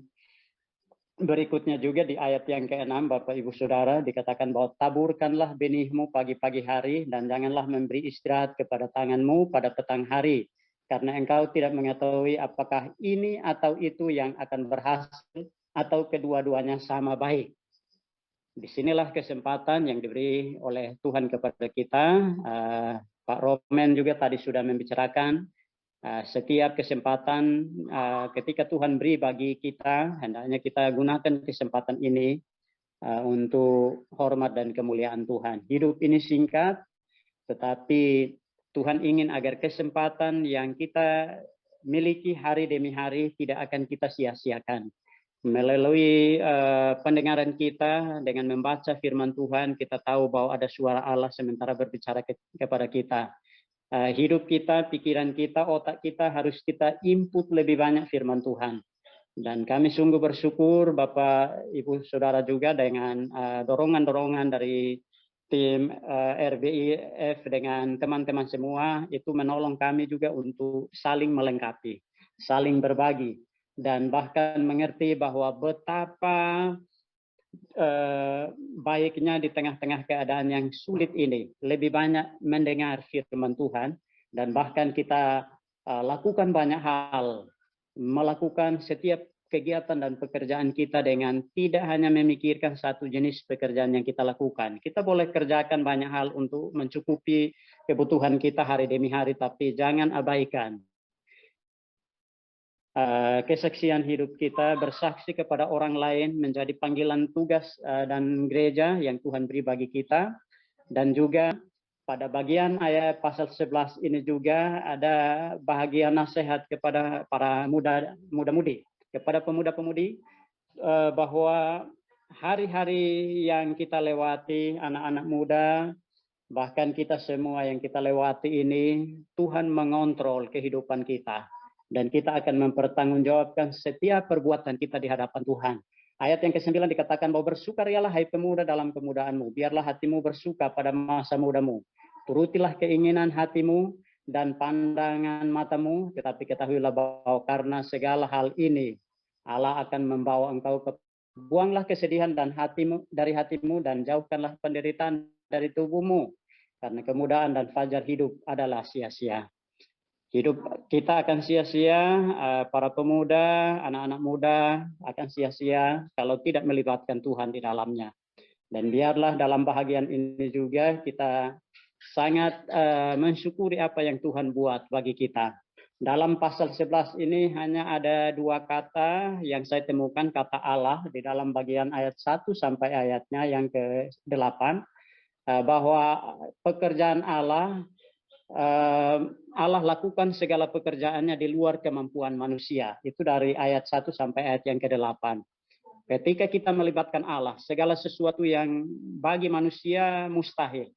berikutnya juga, di ayat yang ke-6, Bapak Ibu Saudara, dikatakan bahwa taburkanlah benihmu pagi-pagi hari dan janganlah memberi istirahat kepada tanganmu pada petang hari, karena engkau tidak mengetahui apakah ini atau itu yang akan berhasil atau kedua-duanya sama baik. Disinilah kesempatan yang diberi oleh Tuhan kepada kita. Pak Roman juga tadi sudah membicarakan setiap kesempatan ketika Tuhan beri bagi kita, hendaknya kita gunakan kesempatan ini untuk hormat dan kemuliaan Tuhan. Hidup ini singkat, tetapi Tuhan ingin agar kesempatan yang kita miliki hari demi hari tidak akan kita sia-siakan. Melalui pendengaran kita dengan membaca firman Tuhan, kita tahu bahwa ada suara Allah sementara berbicara kepada kita. Hidup kita, pikiran kita, otak kita harus kita input lebih banyak firman Tuhan. Dan kami sungguh bersyukur Bapak, Ibu, Saudara juga dengan dorongan-dorongan dari tim RBIF dengan teman-teman semua, itu menolong kami juga untuk saling melengkapi, saling berbagi. Dan bahkan mengerti bahwa betapa baiknya di tengah-tengah keadaan yang sulit ini lebih banyak mendengar firman Tuhan, dan bahkan kita lakukan banyak hal, melakukan setiap kegiatan dan pekerjaan kita dengan tidak hanya memikirkan satu jenis pekerjaan yang kita lakukan. Kita boleh kerjakan banyak hal untuk mencukupi kebutuhan kita hari demi hari, tapi jangan abaikan kesaksian hidup kita, bersaksi kepada orang lain menjadi panggilan tugas dan gereja yang Tuhan beri bagi kita. Dan juga pada bagian ayat pasal 11 ini juga ada bahagian nasihat kepada para muda-mudi, kepada pemuda-pemudi, bahwa hari-hari yang kita lewati, anak-anak muda, bahkan kita semua yang kita lewati ini, Tuhan mengontrol kehidupan kita. Dan kita akan mempertanggungjawabkan setiap perbuatan kita di hadapan Tuhan. Ayat yang ke-9 dikatakan bahwa bersukarialah hai pemuda dalam kemudaanmu. Biarlah hatimu bersuka pada masa mudamu. Turutilah keinginan hatimu dan pandangan matamu. Tetapi ketahuilah bahwa karena segala hal ini, Allah akan membawa engkau ke... Buanglah kesedihan dan dari hatimu dan jauhkanlah penderitaan dari tubuhmu. Karena kemudahan dan fajar hidup adalah sia-sia. Hidup kita akan sia-sia, para pemuda, anak-anak muda akan sia-sia kalau tidak melibatkan Tuhan di dalamnya. Dan biarlah dalam bahagian ini juga kita sangat mensyukuri apa yang Tuhan buat bagi kita. Dalam pasal 11 ini hanya ada dua kata yang saya temukan, kata Allah di dalam bagian ayat 1 sampai ayatnya yang ke-8. bahwa pekerjaan Allah, Allah lakukan segala pekerjaannya di luar kemampuan manusia. Itu dari ayat 1 sampai ayat yang ke-8. Ketika kita melibatkan Allah, segala sesuatu yang bagi manusia mustahil,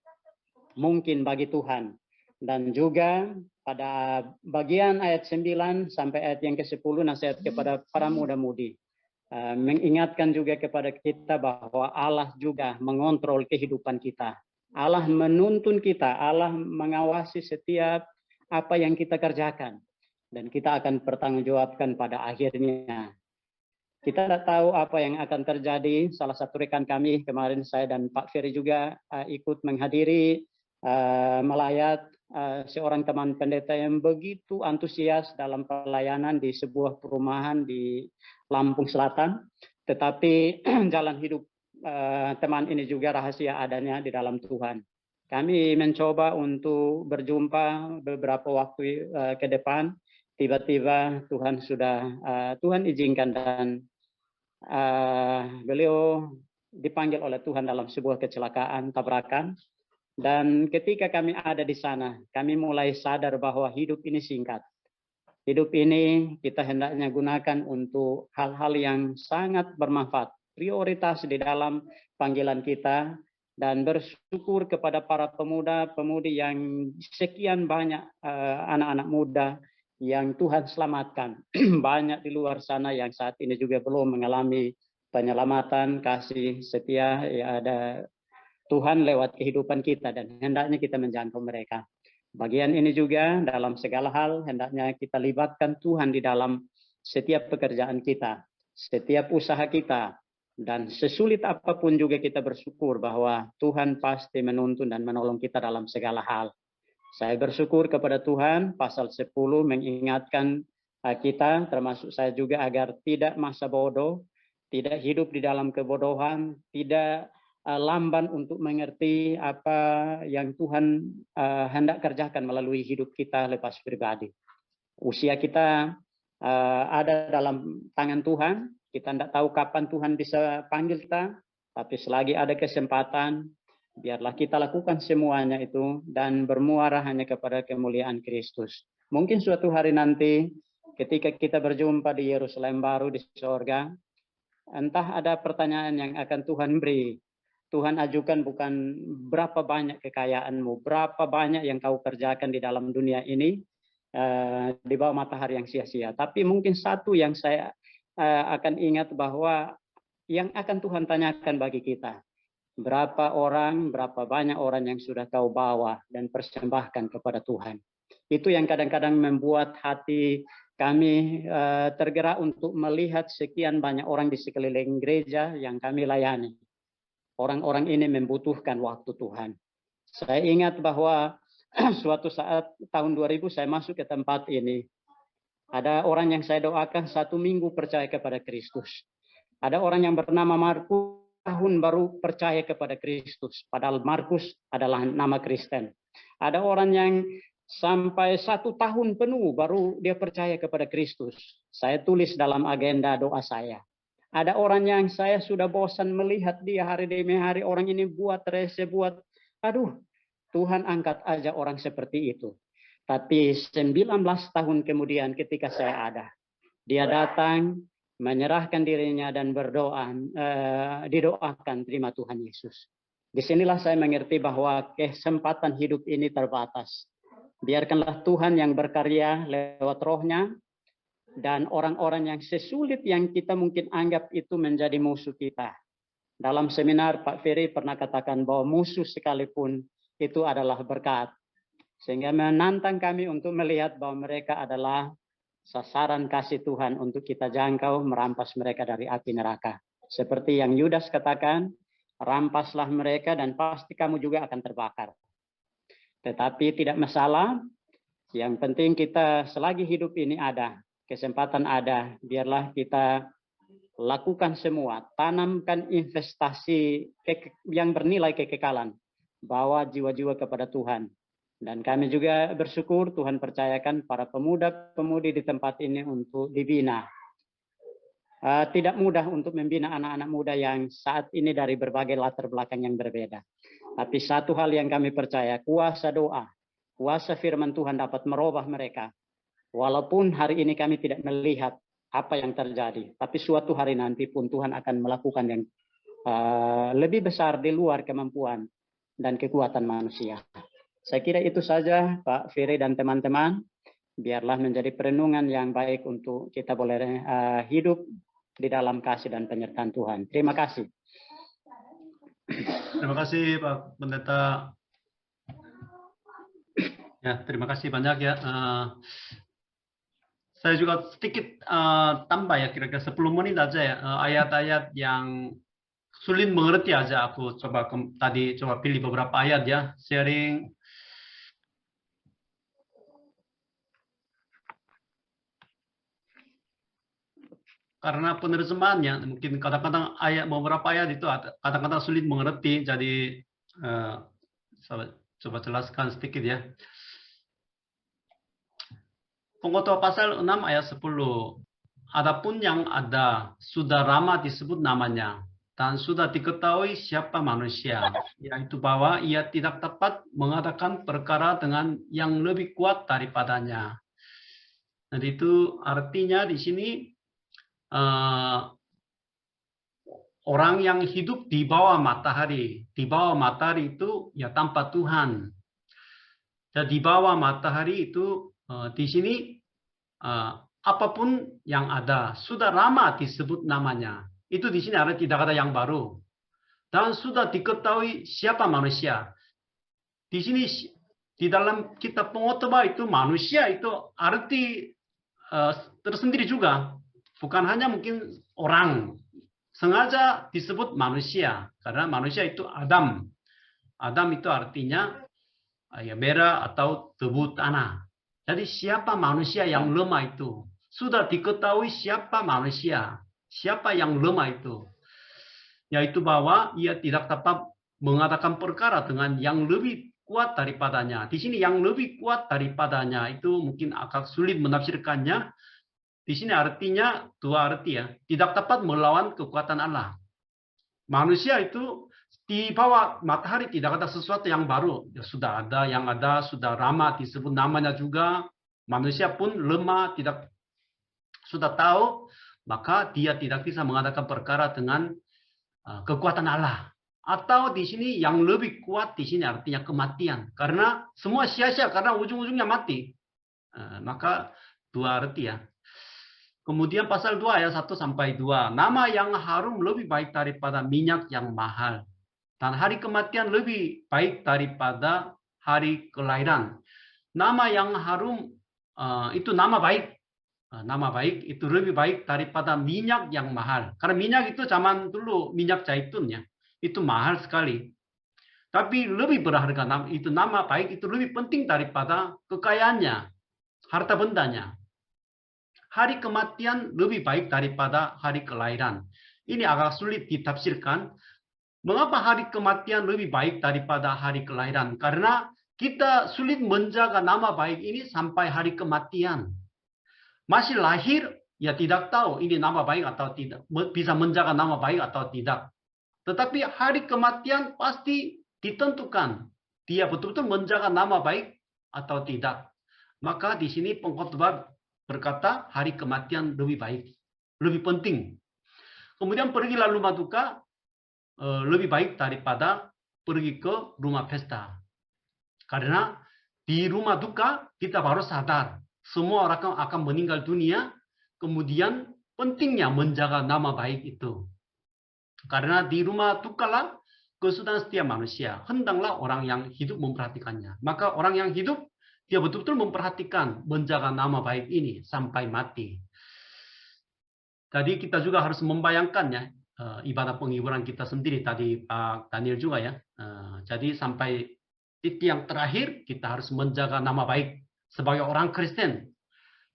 mungkin bagi Tuhan. Dan juga pada bagian ayat 9 sampai ayat yang ke-10 nasihat kepada para muda-mudi. Mengingatkan juga kepada kita bahwa Allah juga mengontrol kehidupan kita. Allah menuntun kita, Allah mengawasi setiap apa yang kita kerjakan. Dan kita akan bertanggungjawabkan pada akhirnya. Kita tidak tahu apa yang akan terjadi. Salah satu rekan kami kemarin, saya dan Pak Ferry juga ikut menghadiri melayat seorang teman pendeta yang begitu antusias dalam pelayanan di sebuah perumahan di Lampung Selatan. Tetapi jalan hidup teman ini juga rahasia adanya di dalam Tuhan. Kami mencoba untuk berjumpa beberapa waktu ke depan. Tiba-tiba Tuhan izinkan dan beliau dipanggil oleh Tuhan dalam sebuah kecelakaan tabrakan. Dan ketika kami ada di sana, kami mulai sadar bahwa hidup ini singkat. Hidup ini kita hendaknya gunakan untuk hal-hal yang sangat bermanfaat. Prioritas di dalam panggilan kita, dan bersyukur kepada para pemuda-pemudi yang sekian banyak anak-anak muda yang Tuhan selamatkan. Banyak di luar sana yang saat ini juga belum mengalami penyelamatan, kasih setia ya ada Tuhan lewat kehidupan kita, dan hendaknya kita menjangkau mereka. Bagian ini juga dalam segala hal hendaknya kita libatkan Tuhan di dalam setiap pekerjaan kita, setiap usaha kita, dan sesulit apapun juga kita bersyukur bahwa Tuhan pasti menuntun dan menolong kita dalam segala hal. Saya bersyukur kepada Tuhan, pasal 10 mengingatkan kita, termasuk saya juga, agar tidak masa bodoh, tidak hidup di dalam kebodohan, tidak lamban untuk mengerti apa yang Tuhan hendak kerjakan melalui hidup kita lepas pribadi. Usia kita ada dalam tangan Tuhan. Kita tidak tahu kapan Tuhan bisa panggil kita, tapi selagi ada kesempatan, biarlah kita lakukan semuanya itu dan bermuara hanya kepada kemuliaan Kristus. Mungkin suatu hari nanti ketika kita berjumpa di Yerusalem baru di sorga, entah ada pertanyaan yang akan Tuhan beri. Tuhan ajukan bukan berapa banyak kekayaanmu, berapa banyak yang kau kerjakan di dalam dunia ini di bawah matahari yang sia-sia. Tapi mungkin satu yang saya akan ingat bahwa yang akan Tuhan tanyakan bagi kita. Berapa banyak orang yang sudah kau bawa dan persembahkan kepada Tuhan. Itu yang kadang-kadang membuat hati kami tergerak untuk melihat sekian banyak orang di sekeliling gereja yang kami layani. Orang-orang ini membutuhkan waktu Tuhan. Saya ingat bahwa suatu saat tahun 2000 saya masuk ke tempat ini. Ada orang yang saya doakan 1 minggu percaya kepada Kristus. Ada orang yang bernama Markus, tahun baru percaya kepada Kristus. Padahal Markus adalah nama Kristen. Ada orang yang sampai 1 tahun penuh baru dia percaya kepada Kristus. Saya tulis dalam agenda doa saya. Ada orang yang saya sudah bosan melihat dia hari demi hari, orang ini buat rese, aduh, Tuhan angkat aja orang seperti itu. Tapi 19 tahun kemudian ketika saya ada, dia datang, menyerahkan dirinya dan berdoa, didoakan terima Tuhan Yesus. Disinilah saya mengerti bahwa kesempatan hidup ini terbatas. Biarkanlah Tuhan yang berkarya lewat rohnya, dan orang-orang yang sesulit yang kita mungkin anggap itu menjadi musuh kita. Dalam seminar Pak Ferry pernah katakan bahwa musuh sekalipun itu adalah berkat. Sehingga menantang kami untuk melihat bahwa mereka adalah sasaran kasih Tuhan untuk kita jangkau, merampas mereka dari api neraka. Seperti yang Yudas katakan, rampaslah mereka dan pasti kamu juga akan terbakar. Tetapi tidak masalah, yang penting kita selagi hidup ini ada, kesempatan ada, biarlah kita lakukan semua, tanamkan investasi yang bernilai kekekalan, bawa jiwa-jiwa kepada Tuhan. Dan kami juga bersyukur Tuhan percayakan para pemuda-pemudi di tempat ini untuk dibina. Tidak mudah untuk membina anak-anak muda yang saat ini dari berbagai latar belakang yang berbeda. Tapi satu hal yang kami percaya, kuasa doa, kuasa firman Tuhan dapat merubah mereka. Walaupun hari ini kami tidak melihat apa yang terjadi, tapi suatu hari nanti pun Tuhan akan melakukan yang lebih besar di luar kemampuan dan kekuatan manusia. Saya kira itu saja Pak Ferry dan teman-teman. Biarlah menjadi perenungan yang baik untuk kita boleh hidup di dalam kasih dan penyertaan Tuhan. Terima kasih. Terima kasih Pak Pendeta. Ya, terima kasih banyak ya. Saya juga sedikit tambah ya, kira-kira 10 menit aja ya. Ayat-ayat yang sulit mengerti aja aku coba tadi coba pilih beberapa ayat ya, sharing. Karena penerjemahannya mungkin kadang-kadang beberapa ayat itu kadang-kadang sulit mengerti, jadi saya coba jelaskan sedikit ya. Pengkhotbah pasal 6 ayat 10. Adapun yang ada sudah lama disebut namanya dan sudah diketahui siapa manusia, yaitu bahwa ia tidak dapat mengadakan perkara dengan yang lebih kuat daripadanya. Jadi itu artinya di sini orang yang hidup di bawah matahari. Di bawah matahari itu ya tanpa Tuhan. Dan di bawah matahari itu di sini apapun yang ada sudah lama disebut namanya. Itu di sini tidak ada yang baru. Dan sudah diketahui siapa manusia. Di sini di dalam kitab pengkhotbah itu manusia itu arti tersendiri juga. Bukan hanya mungkin orang. Sengaja disebut manusia. Karena manusia itu Adam. Adam itu artinya ya merah atau debu tanah. Jadi siapa manusia yang lemah itu? Sudah diketahui siapa manusia. Siapa yang lemah itu? Yaitu bahwa ia tidak dapat mengadakan perkara dengan yang lebih kuat daripadanya. Di sini yang lebih kuat daripadanya itu mungkin agak sulit menafsirkannya. Di sini artinya dua arti ya. Tidak dapat melawan kekuatan Allah. Manusia itu di bawah matahari tidak ada sesuatu yang baru. Ya, sudah ada yang ada, sudah lama disebut namanya juga. Manusia pun lemah, tidak sudah tahu, maka dia tidak bisa mengadakan perkara dengan kekuatan Allah. Atau di sini yang lebih kuat di sini artinya kematian. Karena semua sia-sia karena ujung-ujungnya mati. Maka dua arti ya. Kemudian pasal 2 ayat 1 sampai 2. Nama yang harum lebih baik daripada minyak yang mahal. Dan hari kematian lebih baik daripada hari kelahiran. Nama yang harum itu nama baik. Nama baik itu lebih baik daripada minyak yang mahal. Karena minyak itu zaman dulu minyak zaitunnya. Itu mahal sekali. Tapi lebih berharga. Itu nama baik itu lebih penting daripada kekayaannya. Harta bendanya. Hari kematian lebih baik daripada hari kelahiran. Ini agak sulit ditafsirkan. Mengapa hari kematian lebih baik daripada hari kelahiran? Karena kita sulit menjaga nama baik ini sampai hari kematian. Masih lahir, ya tidak tahu ini nama baik atau tidak. Bisa menjaga nama baik atau tidak. Tetapi hari kematian pasti ditentukan. Dia betul-betul menjaga nama baik atau tidak. Maka di sini pengkhotbah berkata hari kematian lebih baik. Lebih penting. Kemudian pergilah rumah duka. Lebih baik daripada pergi ke rumah pesta. Karena di rumah duka kita baru sadar semua orang akan meninggal dunia, kemudian pentingnya menjaga nama baik itu. Karena di rumah duka lah kesudahan setiap manusia. Hendaklah orang yang hidup memperhatikannya. Maka orang yang hidup dia betul-betul memperhatikan menjaga nama baik ini sampai mati. Jadi kita juga harus membayangkannya. Ibadah penghiburan kita sendiri tadi Pak Daniel juga ya. Jadi sampai titik yang terakhir kita harus menjaga nama baik sebagai orang Kristen.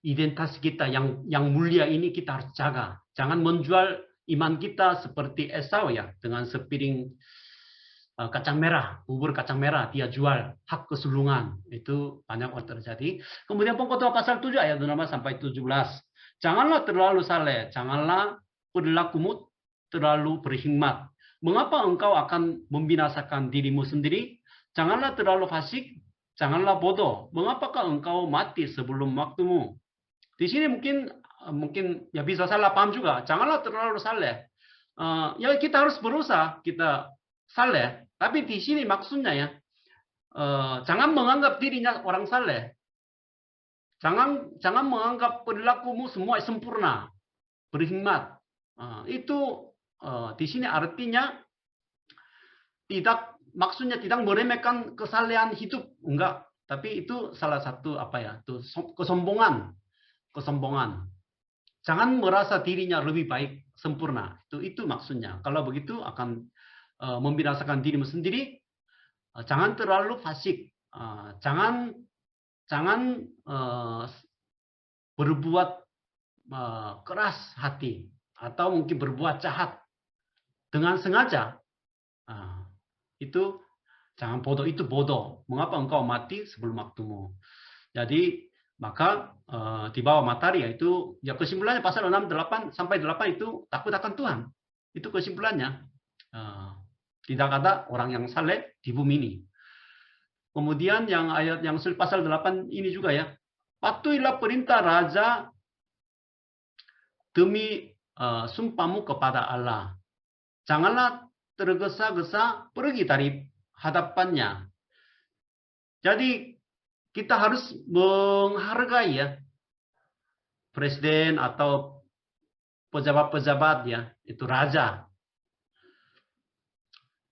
Identitas kita yang mulia ini kita harus jaga. Jangan menjual iman kita seperti Esau ya dengan sepiring kacang merah, bubur kacang merah dia jual hak kesulungan. Itu banyak orang terjadi. Kemudian pengkhotbah pasal 7 ayat 16 sampai 17. Janganlah terlalu saleh, janganlah perilakumu terlalu berhikmat. Mengapa engkau akan membinasakan dirimu sendiri? Janganlah terlalu fasik, janganlah bodoh. Mengapakah engkau mati sebelum waktumu? Di sini mungkin ya bisa salah paham juga. Janganlah terlalu saleh. Ya kita harus berusaha kita saleh. Tapi di sini maksudnya ya, jangan menganggap dirinya orang saleh. Jangan menganggap perilakumu semua sempurna, berhikmat. Itu di sini artinya maksudnya tidak meremehkan kesalehan hidup, enggak. Tapi itu salah satu itu kesombongan. Jangan merasa dirinya lebih baik, sempurna. Itu maksudnya. Kalau begitu akan membinasakan dirimu sendiri. Jangan terlalu fasik. Jangan berbuat keras hati atau mungkin berbuat jahat dengan sengaja. Itu jangan bodoh, itu bodoh. Mengapa engkau mati sebelum waktumu? Jadi maka di bawah matahari yaitu ya kesimpulannya pasal 6 8 sampai 8 itu takut akan Tuhan. Itu kesimpulannya. Tidak ada orang yang saleh di bumi ini. Kemudian yang ayat yang pasal 8 ini juga ya. Patuhilah perintah raja demi sumpahmu kepada Allah. Janganlah tergesa-gesa pergi dari hadapannya. Jadi kita harus menghargai ya presiden atau pejabat-pejabat ya, itu raja.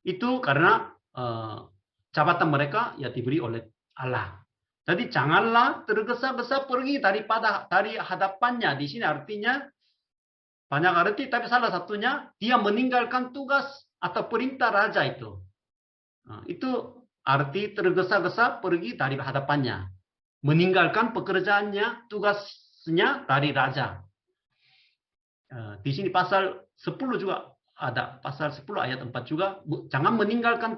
Itu karena jabatan mereka ya diberi oleh Allah. Jadi janganlah tergesa-gesa pergi dari hadapannya. Di sini artinya banyak arti, tapi salah satunya dia meninggalkan tugas atau perintah raja itu. Itu arti tergesa-gesa pergi dari hadapannya. Meninggalkan pekerjaannya, tugasnya dari raja. Di sini pasal 10 juga ada. Pasal 10 ayat 4 juga. Jangan meninggalkan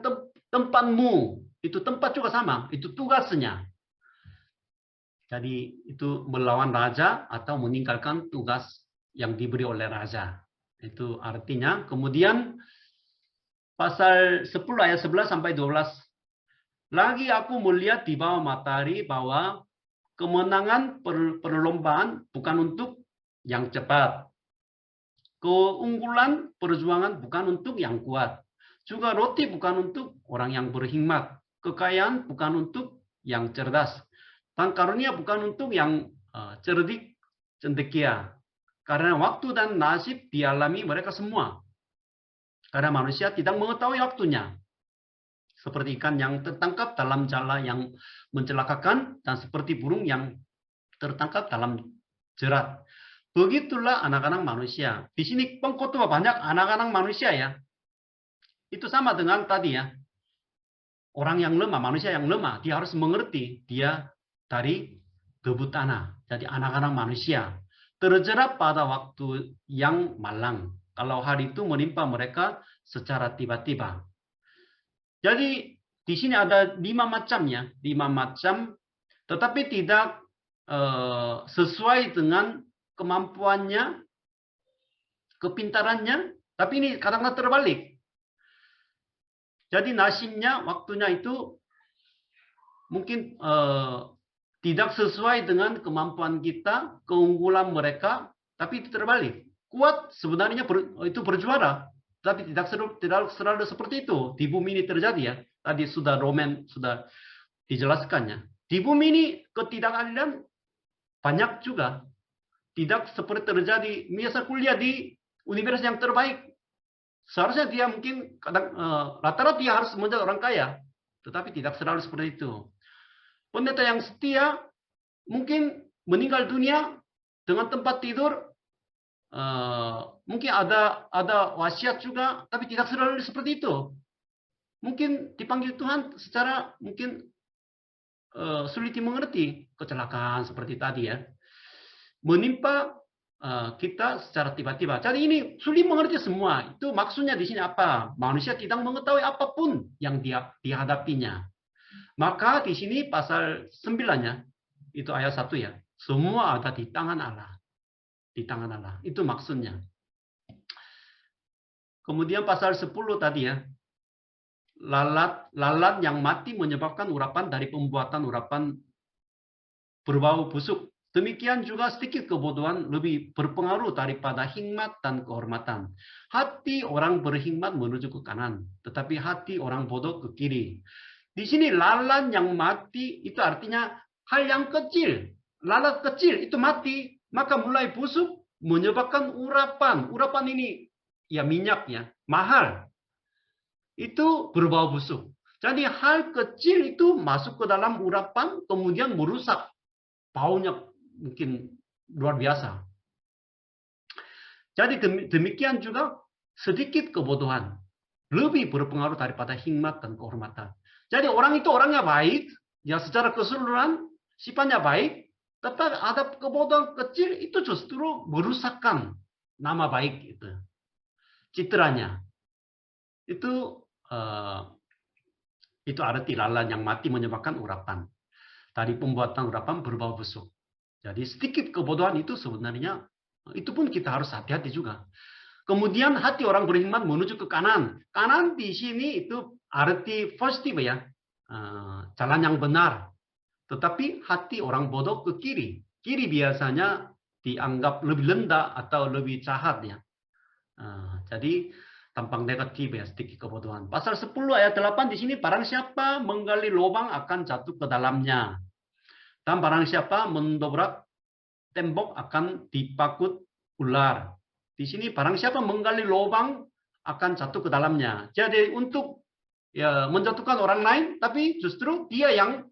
tempatmu. Itu tempat juga sama. Itu tugasnya. Jadi itu melawan raja atau meninggalkan tugas yang diberi oleh raja. Itu artinya. Kemudian pasal 10 ayat 11 sampai 12. Lagi aku melihat di bawah matahari bahwa kemenangan perlombaan bukan untuk yang cepat. Keunggulan perjuangan bukan untuk yang kuat. Juga roti bukan untuk orang yang berhikmat. Kekayaan bukan untuk yang cerdas. Dan karunia bukan untuk yang cerdik, cendekia. Karena waktu dan nasib dialami mereka semua. Karena manusia tidak mengetahui waktunya. Seperti ikan yang tertangkap dalam jala yang mencelakakan, dan seperti burung yang tertangkap dalam jerat. Begitulah anak-anak manusia. Di sini pengkhotbah banyak anak-anak manusia ya. Itu sama dengan tadi ya. Orang yang lemah, manusia yang lemah, dia harus mengerti dia dari debu tanah. Jadi anak-anak manusia terjerat pada waktu yang malang. Kalau hari itu menimpa mereka secara tiba-tiba. Jadi di sini ada 5 macamnya, 5 macam, tetapi tidak sesuai dengan kemampuannya, kepintarannya, tapi ini kadang-kadang terbalik. Jadi nasibnya, waktunya itu mungkin tidak sesuai dengan kemampuan kita, keunggulan mereka, tapi itu terbalik. Kuat sebenarnya itu berjuara, tapi tidak selalu seperti itu. Di bumi ini terjadi ya. Tadi sudah Roman sudah dijelaskannya. Di bumi ini ketidakadilan banyak juga. Tidak seperti terjadi. Biasa kuliah di universitas yang terbaik. Seharusnya dia mungkin rata-rata dia harus menjadi orang kaya. Tetapi tidak selalu seperti itu. Pendeta yang setia mungkin meninggal dunia dengan tempat tidur. Mungkin ada wasiat juga, tapi tidak selalu seperti itu. Mungkin dipanggil Tuhan secara mungkin sulit dimengerti, kecelakaan seperti tadi ya, menimpa kita secara tiba-tiba. Jadi ini sulit mengerti semua. Itu maksudnya di sini apa? Manusia tidak mengetahui apapun yang dia dihadapinya. Maka di sini pasal 9-nya itu ayat 1 ya. Semua ada di tangan Allah. Di tangan Allah. Itu maksudnya. Kemudian pasal 10 tadi ya. Lalat yang mati menyebabkan urapan dari pembuatan urapan berbau busuk. Demikian juga sedikit kebodohan lebih berpengaruh daripada hikmat dan kehormatan. Hati orang berhikmat menuju ke kanan, tetapi hati orang bodoh ke kiri. Di sini lalat yang mati itu artinya hal yang kecil. Lalat kecil itu mati, maka mulai busuk menyebabkan urapan. Urapan ini ya minyak ya, mahal. Itu berbau busuk. Jadi hal kecil itu masuk ke dalam urapan, kemudian merusak. Baunya mungkin luar biasa. Jadi demikian juga sedikit kebodohan lebih berpengaruh daripada hikmat dan kehormatan. Jadi orang itu orangnya baik, ya secara keseluruhan sifatnya baik, tetapi ada kebodohan kecil itu justru merusakkan nama baik itu, citranya. Itu arti lalat yang mati menyebabkan urapan. Dari pembuatan urapan berbau busuk. Jadi sedikit kebodohan itu sebenarnya, itu pun kita harus hati-hati juga. Kemudian hati orang berhikmat menuju ke kanan. Kanan di sini itu arti positif ya. Jalan yang benar. Tetapi hati orang bodoh ke kiri. Kiri biasanya dianggap lebih rendah atau lebih jahat ya. Jadi tampang negatif ya, sedikit kebodohan. Pasal 10 ayat 8 di sini, barang siapa menggali lubang akan jatuh ke dalamnya. Dan barang siapa mendobrak tembok akan dipakut ular. Di sini barang siapa menggali lubang akan jatuh ke dalamnya. Jadi untuk ya menjatuhkan orang lain, tapi justru dia yang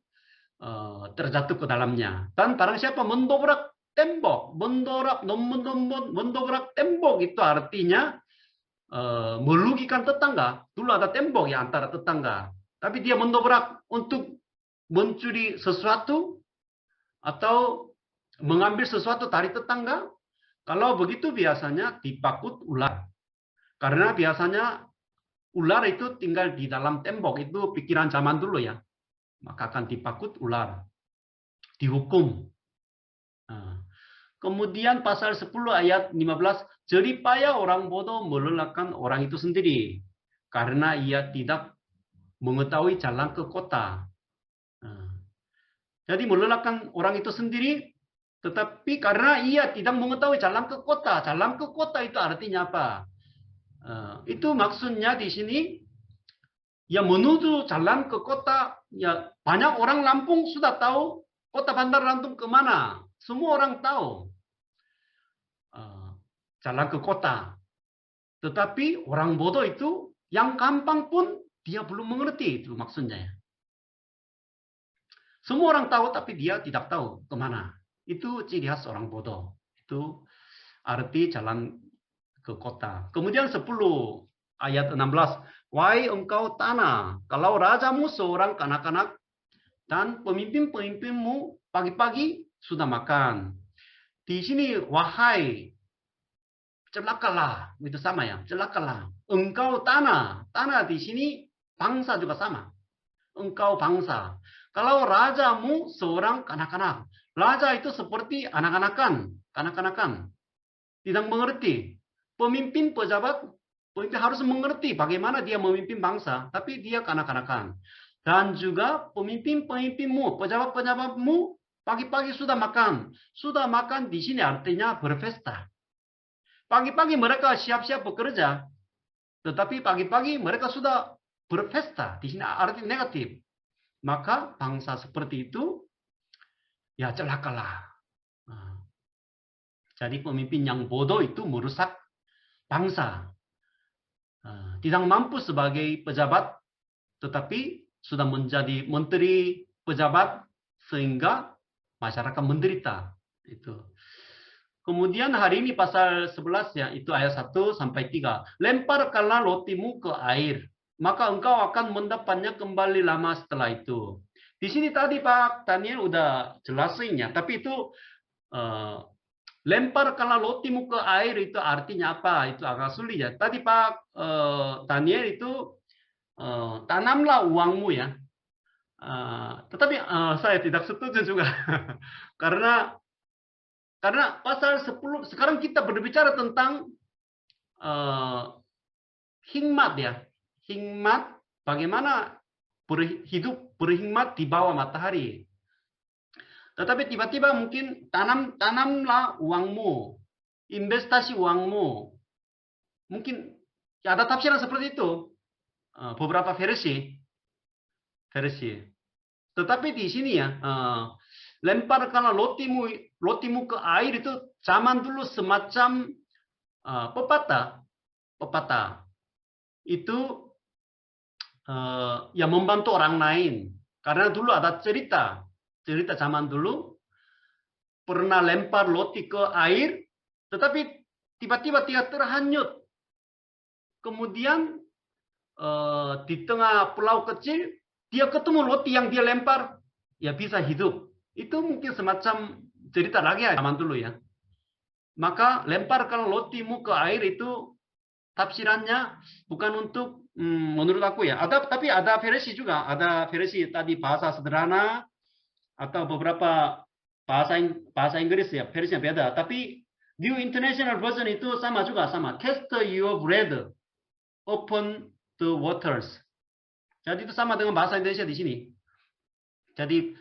terjatuh ke dalamnya. Dan barang siapa mendobrak tembok, mendobrak tembok itu artinya merugikan tetangga. Dulu ada tembok ya antara tetangga. Tapi dia mendobrak untuk mencuri sesuatu atau mengambil sesuatu dari tetangga. Kalau begitu biasanya dipakut ular. Karena biasanya ular itu tinggal di dalam tembok. Itu pikiran zaman dulu ya. Maka akan dipakut ular. Dihukum. Kemudian pasal 10 ayat 15, jeripaya orang bodoh melelahkan orang itu sendiri, karena ia tidak mengetahui jalan ke kota. Jadi melelahkan orang itu sendiri, tetapi karena ia tidak mengetahui jalan ke kota. Jalan ke kota itu artinya apa? Itu maksudnya di sini, ya menuju jalan ke kota, ya banyak orang Lampung sudah tahu kota Bandar Lampung kemana. Semua orang tahu jalan ke kota. Tetapi orang bodoh itu yang gampang pun dia belum mengerti, itu maksudnya. Semua orang tahu tapi dia tidak tahu kemana. Itu ciri khas orang bodoh. Itu arti jalan ke kota. Kemudian 10 ayat 16. Wahai engkau tanah, kalau rajamu seorang kanak-kanak dan pemimpin-pemimpinmu pagi-pagi sudah makan. Di sini wahai, celakalah, itu sama ya, celakalah. Engkau tanah, tanah di sini bangsa juga sama. Engkau bangsa. Kalau rajamu seorang kanak-kanak, raja itu seperti anak-anakan, kanak-kanakan, tidak mengerti. Pemimpin pejabat, pemimpin harus mengerti bagaimana dia memimpin bangsa, tapi dia kanak-kanakan. Dan juga pemimpin-pemimpinmu, pejabat-pejabatmu pagi-pagi sudah makan. Sudah makan di sini artinya berpesta. Pagi-pagi mereka siap-siap bekerja, tetapi pagi-pagi mereka sudah berpesta. Di sini arti negatif. Maka bangsa seperti itu, ya celakalah. Jadi pemimpin yang bodoh itu merusak bangsa. Tidak mampu sebagai pejabat, tetapi sudah menjadi menteri pejabat sehingga masyarakat menderita. Itu. Kemudian hari ini pasal 11 ya, itu ayat 1 sampai 3. Lemparkanlah rotimu ke air, maka engkau akan mendapatnya kembali lama setelah itu. Di sini tadi Pak Daniel udah jelasin ya, tapi itu lemparkanlah rotimu ke air itu artinya apa? Itu agak sulit ya. Tadi Pak Daniel itu tanamlah uangmu ya. Tetapi saya tidak setuju juga. Karena pasal 10, sekarang kita berbicara tentang hikmat ya. Hikmat bagaimana hidup berhikmat di bawah matahari. Tetapi tiba-tiba mungkin tanamlah uangmu, investasi uangmu. Mungkin ya ada tafsiran seperti itu. Beberapa versi. Tetapi di sini ya, lemparkanlah rotimu ke air itu zaman dulu semacam pepatah. Itu yang membantu orang lain. Karena dulu ada cerita zaman dulu pernah lempar roti ke air, tetapi tiba-tiba dia terhanyut. Kemudian di tengah pulau kecil dia ketemu roti yang dia lempar, ya bisa hidup. Itu mungkin semacam cerita rakyat zaman dulu ya. Maka lemparkan rotimu ke air itu tafsirannya bukan untuk menurut aku ya. Tapi ada versi juga, ada versi tadi bahasa sederhana atau beberapa bahasa Inggris ya, versinya beda. Tapi New International Version itu sama juga, sama. Cast your bread upon the waters. Jadi itu sama dengan bahasa Indonesia di sini. Jadi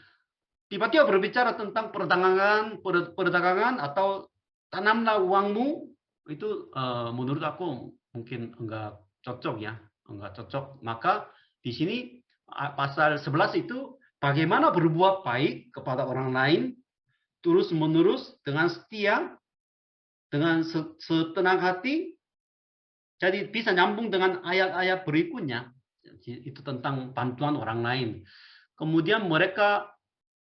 tiba-tiba berbicara tentang perdagangan atau tanamlah uangmu, itu menurut aku mungkin enggak cocok ya, enggak cocok. Maka di sini pasal 11 itu bagaimana berbuat baik kepada orang lain terus-menerus dengan setia, dengan setenang hati. Jadi bisa nyambung dengan ayat-ayat berikutnya. Itu tentang bantuan orang lain. Kemudian mereka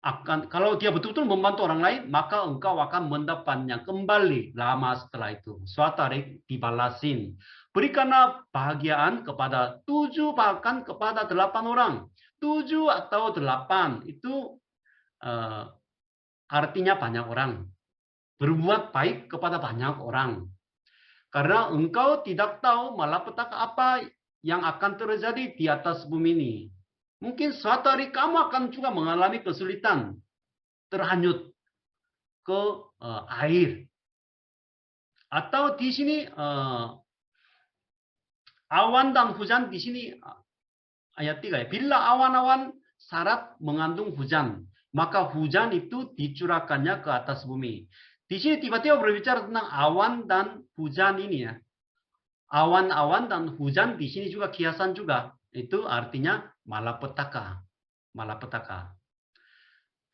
akan, kalau dia betul-betul membantu orang lain, maka engkau akan mendapatnya kembali lama setelah itu. Suatu hari dibalasin. Berikanlah bahagiaan kepada 7 bahkan kepada 8 orang. 7 atau 8 itu artinya banyak orang. Berbuat baik kepada banyak orang. Karena engkau tidak tahu malapetaka apa yang akan terjadi di atas bumi ini. Mungkin suatu hari kamu akan juga mengalami kesulitan. Terhanyut ke air. Atau di sini awan dan hujan di sini ayat 3 ya. Bila awan-awan syarat mengandung hujan, maka hujan itu dicurahkannya ke atas bumi. Di sini tiba-tiba berbicara tentang awan dan hujan ini ya. Awan-awan dan hujan di sini juga kiasan juga. Itu artinya malapetaka. Malapetaka.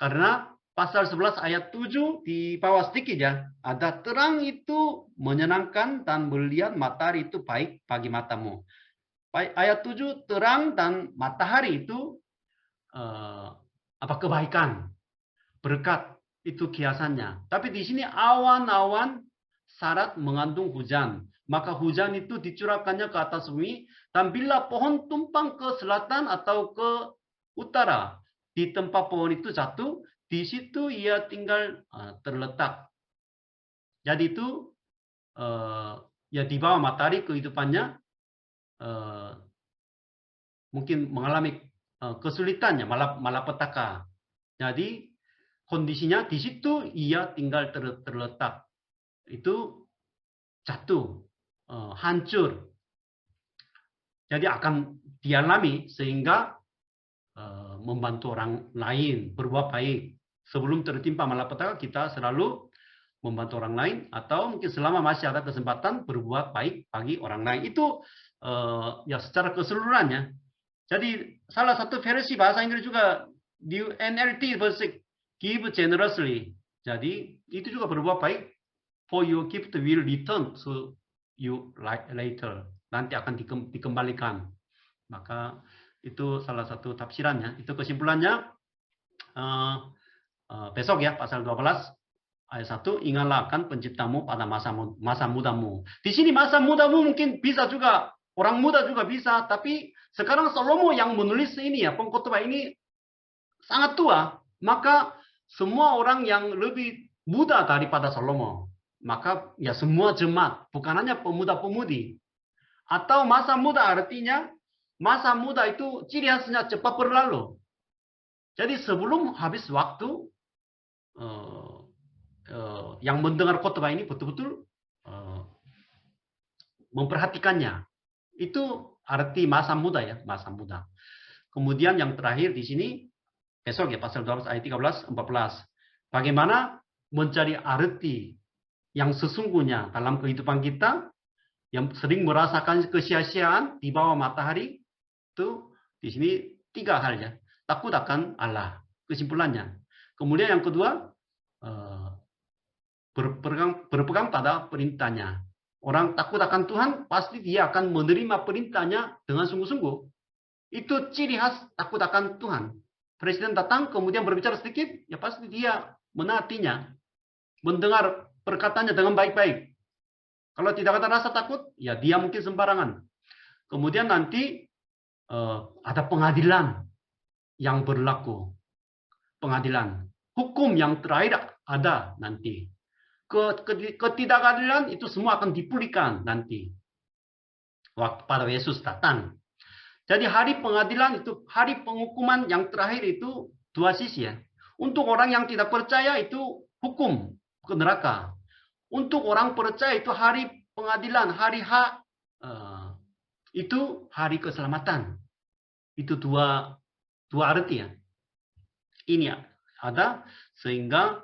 Karena pasal 11 ayat 7 di bawah sedikit ya. Ada terang itu menyenangkan dan berlian matahari itu baik bagi matamu. Ayat 7 terang dan matahari itu kebaikan, berkat itu kiasannya. Tapi di sini awan-awan syarat mengandung hujan. Maka hujan itu dicurahkannya ke atas bumi. Dan bila pohon tumpang ke selatan atau ke utara, di tempat pohon itu jatuh, di situ ia tinggal terletak. Jadi itu ya di bawah matahari kehidupannya mungkin mengalami kesulitannya, malapetaka. Jadi kondisinya di situ ia tinggal terletak. Itu jatuh, hancur. Jadi akan dialami sehingga membantu orang lain, berbuat baik. Sebelum tertimpa malapetaka, kita selalu membantu orang lain, atau mungkin selama masih ada kesempatan berbuat baik bagi orang lain. Itu ya secara keseluruhannya. Jadi salah satu versi bahasa Inggris juga di NLT versi give generously. Jadi itu juga berbuat baik. For your gift will return to you later. Nanti akan dikembalikan. Maka itu salah satu tafsirannya. Itu kesimpulannya besok ya pasal 12 ayat 1, ingatlah akan penciptamu pada masa mudamu. Di sini masa mudamu mungkin bisa juga orang muda juga bisa, tapi sekarang Salomo yang menulis ini ya, pengkhotbah ini sangat tua, maka semua orang yang lebih muda daripada Salomo, maka ya semua jemaat, bukan hanya pemuda-pemudi. Atau masa muda artinya masa muda itu ciri khasnya cepat berlalu. Jadi sebelum habis waktu, yang mendengar khotbah ini betul-betul memperhatikannya. Itu arti masa muda ya, masa muda. Kemudian yang terakhir di sini, besok ya, pasal 12 ayat 13, 14. Bagaimana mencari arti yang sesungguhnya dalam kehidupan kita, yang sering merasakan kesia-siaan di bawah matahari, itu di sini 3 hal ya. Takut akan Allah, kesimpulannya. Kemudian yang kedua, berpegang pada perintahnya. Orang takut akan Tuhan, pasti dia akan menerima perintahnya dengan sungguh-sungguh. Itu ciri khas takut akan Tuhan. Presiden datang, kemudian berbicara sedikit, ya pasti dia menaatinya. Mendengar perkataannya dengan baik-baik. Kalau tidak ada rasa takut, ya dia mungkin sembarangan. Kemudian nanti ada pengadilan yang berlaku. Pengadilan. Hukum yang terakhir ada nanti. Ketidakadilan itu semua akan dipulihkan nanti. Waktu pada Yesus datang. Jadi hari pengadilan itu, hari penghukuman yang terakhir itu 2 sisi ya. Untuk orang yang tidak percaya itu hukum ke neraka. Untuk orang percaya itu hari pengadilan, hari hak, itu hari keselamatan. Itu dua arti ya. Ini ada sehingga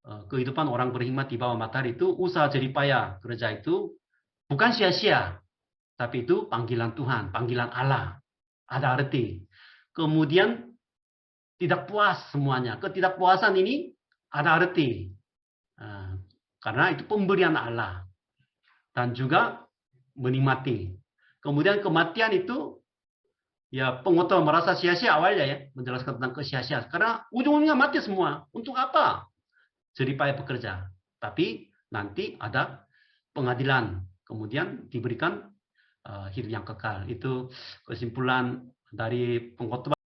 kehidupan orang beriman di bawah matahari itu usaha jeripaya kerja itu bukan sia-sia, tapi itu panggilan Tuhan, panggilan Allah. Ada arti. Kemudian tidak puas semuanya. Ketidakpuasan ini ada arti. Karena itu pemberian Allah. Dan juga menikmati. Kemudian kematian itu ya pengotor merasa sia-sia awalnya ya. Menjelaskan tentang kesia-siaan. Karena ujung-ujungnya mati semua. Untuk apa? Jeripaya bekerja. Tapi nanti ada pengadilan. Kemudian diberikan hidup yang kekal. Itu kesimpulan dari pengkhotbah.